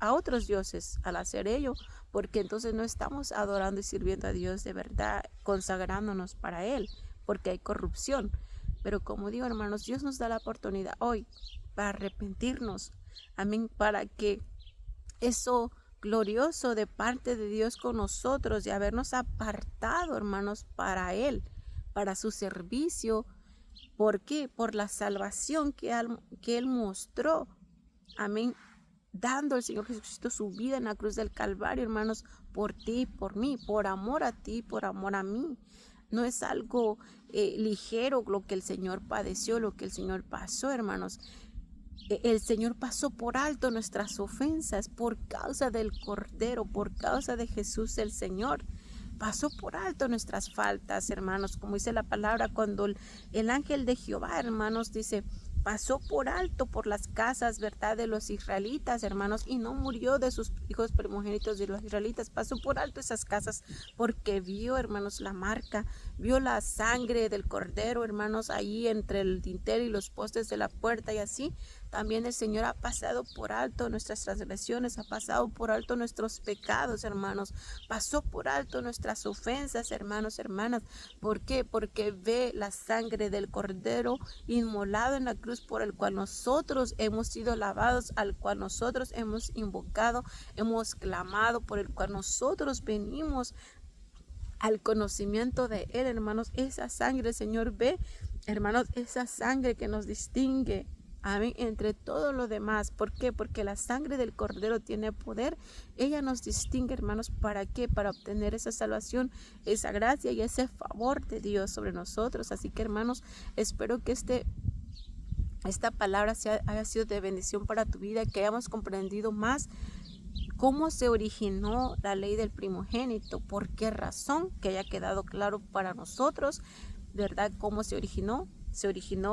a otros dioses al hacer ello, porque entonces no estamos adorando y sirviendo a Dios de verdad, consagrándonos para Él, porque hay corrupción. Pero como digo, hermanos, Dios nos da la oportunidad hoy para arrepentirnos, amén, para que eso glorioso de parte de Dios con nosotros, de habernos apartado, hermanos, para Él, para su servicio. ¿Por qué? Por la salvación que Él mostró, amén, dando al Señor Jesucristo su vida en la cruz del Calvario, hermanos, por ti, por mí, por amor a ti, por amor a mí. No es algo ligero lo que el Señor padeció, lo que el Señor pasó, hermanos. El Señor pasó por alto nuestras ofensas por causa del Cordero, por causa de Jesús el Señor. Pasó por alto nuestras faltas, hermanos, como dice la palabra, cuando el ángel de Jehová, hermanos, dice, pasó por alto por las casas, ¿verdad?, de los israelitas, hermanos, y no murió de sus hijos primogénitos de los israelitas. Pasó por alto esas casas porque vio, hermanos, la marca, vio la sangre del Cordero, hermanos, ahí entre el dintel y los postes de la puerta. Y así también el Señor ha pasado por alto nuestras transgresiones, ha pasado por alto nuestros pecados, hermanos, pasó por alto nuestras ofensas, hermanos, hermanas. ¿Por qué? Porque ve la sangre del Cordero inmolado en la cruz, por el cual nosotros hemos sido lavados, al cual nosotros hemos invocado, hemos clamado, por el cual nosotros venimos al conocimiento de Él, hermanos. Esa sangre, el Señor ve, hermanos, esa sangre que nos distingue, amén, entre todo lo demás. ¿Por qué? Porque la sangre del Cordero tiene poder. Ella nos distingue, hermanos. ¿Para qué? Para obtener esa salvación, esa gracia y ese favor de Dios sobre nosotros. Así que, hermanos, espero que esta palabra haya sido de bendición para tu vida, que hayamos comprendido más cómo se originó la ley del primogénito, por qué razón, que haya quedado claro para nosotros, ¿verdad? Cómo se originó,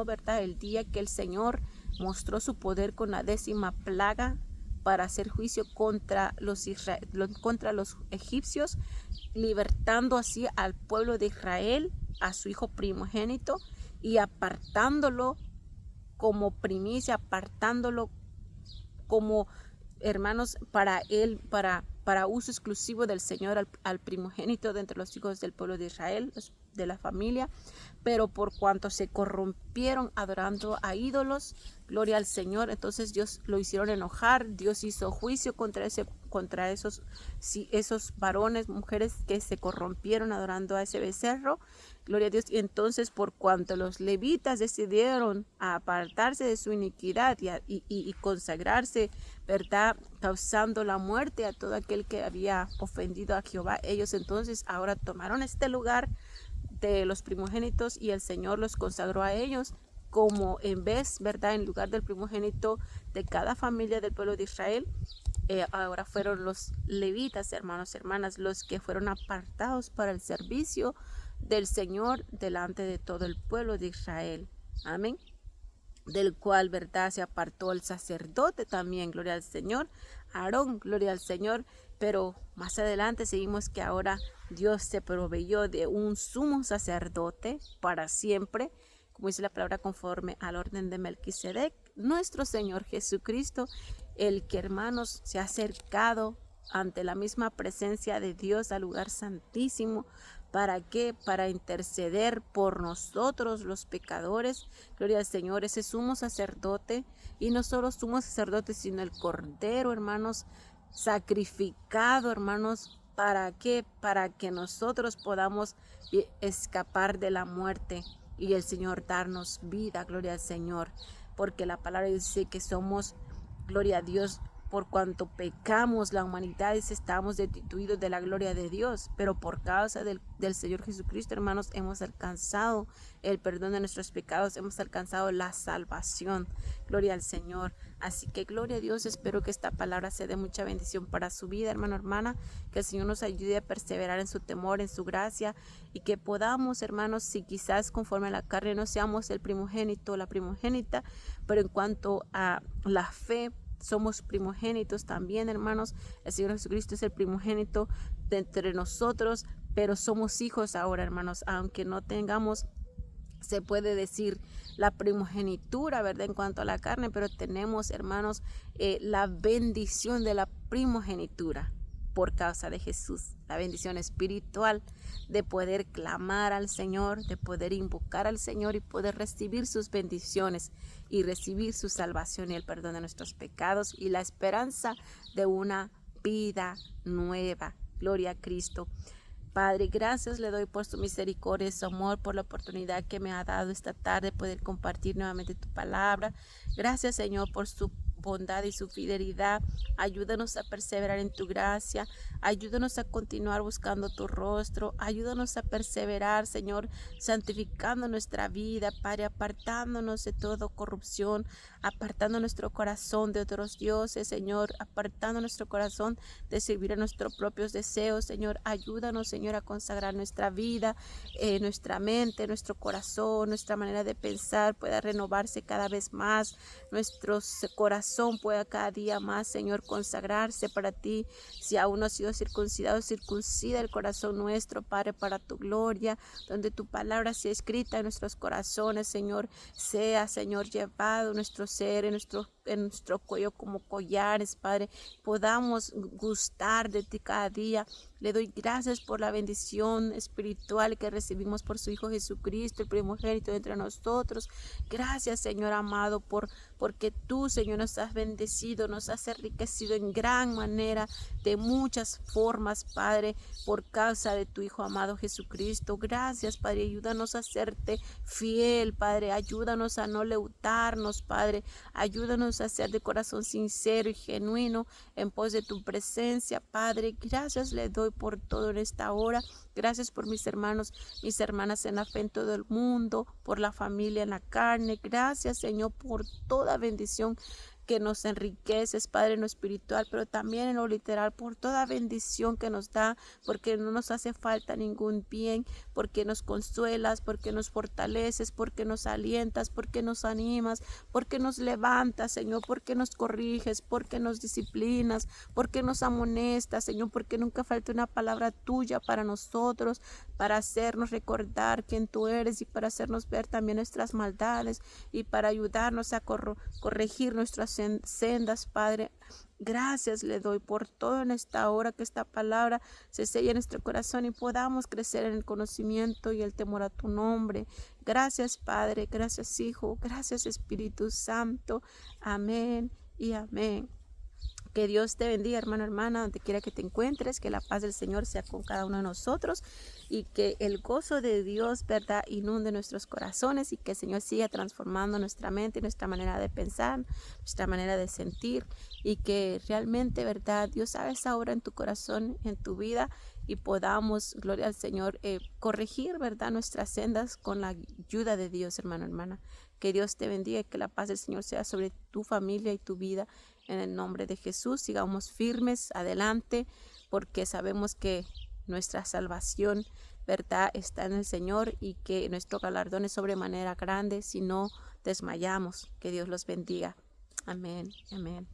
¿verdad?, el día que el Señor mostró su poder con la 10ª plaga para hacer juicio contra los egipcios, libertando así al pueblo de Israel, a su hijo primogénito, y apartándolo como primicia, apartándolo como, hermanos, para él, para uso exclusivo del Señor, al primogénito de entre los hijos del pueblo de Israel, de la familia. Pero por cuanto se corrompieron adorando a ídolos, gloria al Señor, entonces Dios lo hicieron enojar. Dios hizo juicio contra esos varones, mujeres que se corrompieron adorando a ese becerro, gloria a Dios. Y entonces, por cuanto los levitas decidieron apartarse de su iniquidad y consagrarse, ¿verdad?, causando la muerte a todo aquel que había ofendido a Jehová, ellos entonces ahora tomaron este lugar de los primogénitos, y el Señor los consagró a ellos como, en vez, ¿verdad?, en lugar del primogénito de cada familia del pueblo de Israel, ahora fueron los levitas, hermanos, hermanas, los que fueron apartados para el servicio del Señor delante de todo el pueblo de Israel. Amén. Del cual, verdad, se apartó el sacerdote también, gloria al Señor, Aarón, gloria al Señor. Pero más adelante seguimos que ahora Dios se proveyó de un sumo sacerdote para siempre, como dice la palabra, conforme al orden de Melquisedec, nuestro Señor Jesucristo, el que, hermanos, se ha acercado ante la misma presencia de Dios al lugar santísimo. ¿Para qué? Para interceder por nosotros los pecadores. Gloria al Señor, ese sumo sacerdote, y no solo sumo sacerdote, sino el Cordero, hermanos, sacrificado, hermanos. ¿Para qué? Para que nosotros podamos escapar de la muerte y el Señor darnos vida. Gloria al Señor, porque la palabra dice que somos, gloria a Dios, por cuanto pecamos, la humanidad estamos destituidos de la gloria de Dios, pero por causa del Señor Jesucristo, hermanos, hemos alcanzado el perdón de nuestros pecados, hemos alcanzado la salvación. Gloria al Señor. Así que gloria a Dios, espero que esta palabra sea de mucha bendición para su vida, hermano, hermana, que el Señor nos ayude a perseverar en su temor, en su gracia, y que podamos, hermanos, si quizás conforme a la carne no seamos el primogénito o la primogénita, pero en cuanto a la fe, somos primogénitos también, hermanos. El Señor Jesucristo es el primogénito de entre nosotros, pero somos hijos ahora, hermanos, aunque no tengamos, se puede decir, la primogenitura, ¿verdad? En cuanto a la carne, pero tenemos, hermanos, la bendición de la primogenitura por causa de Jesús, la bendición espiritual de poder clamar al Señor, de poder invocar al Señor y poder recibir sus bendiciones y recibir su salvación y el perdón de nuestros pecados y la esperanza de una vida nueva. Gloria a Cristo. Padre, gracias le doy por su misericordia y su amor, por la oportunidad que me ha dado esta tarde poder compartir nuevamente tu palabra. Gracias, Señor, por su bondad y su fidelidad. Ayúdanos a perseverar en tu gracia. Ayúdanos a continuar buscando tu rostro. Ayúdanos a perseverar, Señor, santificando nuestra vida, Padre, apartándonos de toda corrupción, apartando nuestro corazón de otros dioses, Señor, apartando nuestro corazón de servir a nuestros propios deseos, Señor. Ayúdanos, Señor, a consagrar nuestra vida, nuestra mente, nuestro corazón, nuestra manera de pensar pueda renovarse cada vez más, nuestro corazón pueda cada día más, Señor, consagrarse para ti. Si aún no ha sido circuncidado, circuncida el corazón nuestro, Padre, para tu gloria, donde tu palabra sea escrita en nuestros corazones, Señor, sea, Señor, llevado nuestro ser, en nuestro cuello como collares, Padre, podamos gustar de ti cada día. Le doy gracias por la bendición espiritual que recibimos por su Hijo Jesucristo, el primogénito de entre nosotros. Gracias, Señor amado, porque tú, Señor, nos has bendecido, nos has enriquecido en gran manera, de muchas formas, Padre, por causa de tu Hijo amado Jesucristo. Gracias, Padre, ayúdanos a serte fiel, Padre, ayúdanos a no leutarnos, Padre, ayúdanos a ser de corazón sincero y genuino en pos de tu presencia, Padre. Gracias le doy por todo en esta hora. Gracias por mis hermanos, mis hermanas en la fe en todo el mundo, por la familia en la carne. Gracias, Señor, por toda bendición que nos enriqueces, Padre, en lo espiritual, pero también en lo literal, por toda bendición que nos da, porque no nos hace falta ningún bien, porque nos consuelas, porque nos fortaleces, porque nos alientas, porque nos animas, porque nos levantas, Señor, porque nos corriges, porque nos disciplinas, porque nos amonestas, Señor, porque nunca falta una palabra tuya para nosotros, para hacernos recordar quién tú eres y para hacernos ver también nuestras maldades y para ayudarnos a corregir nuestras sendas, Padre. Gracias le doy por todo en esta hora, que esta palabra se selle en nuestro corazón y podamos crecer en el conocimiento y el temor a tu nombre. Gracias, Padre, gracias, Hijo, gracias, Espíritu Santo. Amén y amén. Que Dios te bendiga, hermano, hermana, donde quiera que te encuentres, que la paz del Señor sea con cada uno de nosotros y que el gozo de Dios, ¿verdad?, inunde nuestros corazones y que el Señor siga transformando nuestra mente, nuestra manera de pensar, nuestra manera de sentir y que realmente, ¿verdad?, Dios haga esa obra en tu corazón, en tu vida y podamos, gloria al Señor, corregir, ¿verdad?, nuestras sendas con la ayuda de Dios, hermano, hermana. Que Dios te bendiga y que la paz del Señor sea sobre tu familia y tu vida. En el nombre de Jesús, sigamos firmes adelante porque sabemos que nuestra salvación ¿verdad?, está en el Señor y que nuestro galardón es sobremanera grande si no desmayamos. Que Dios los bendiga. Amén, amén.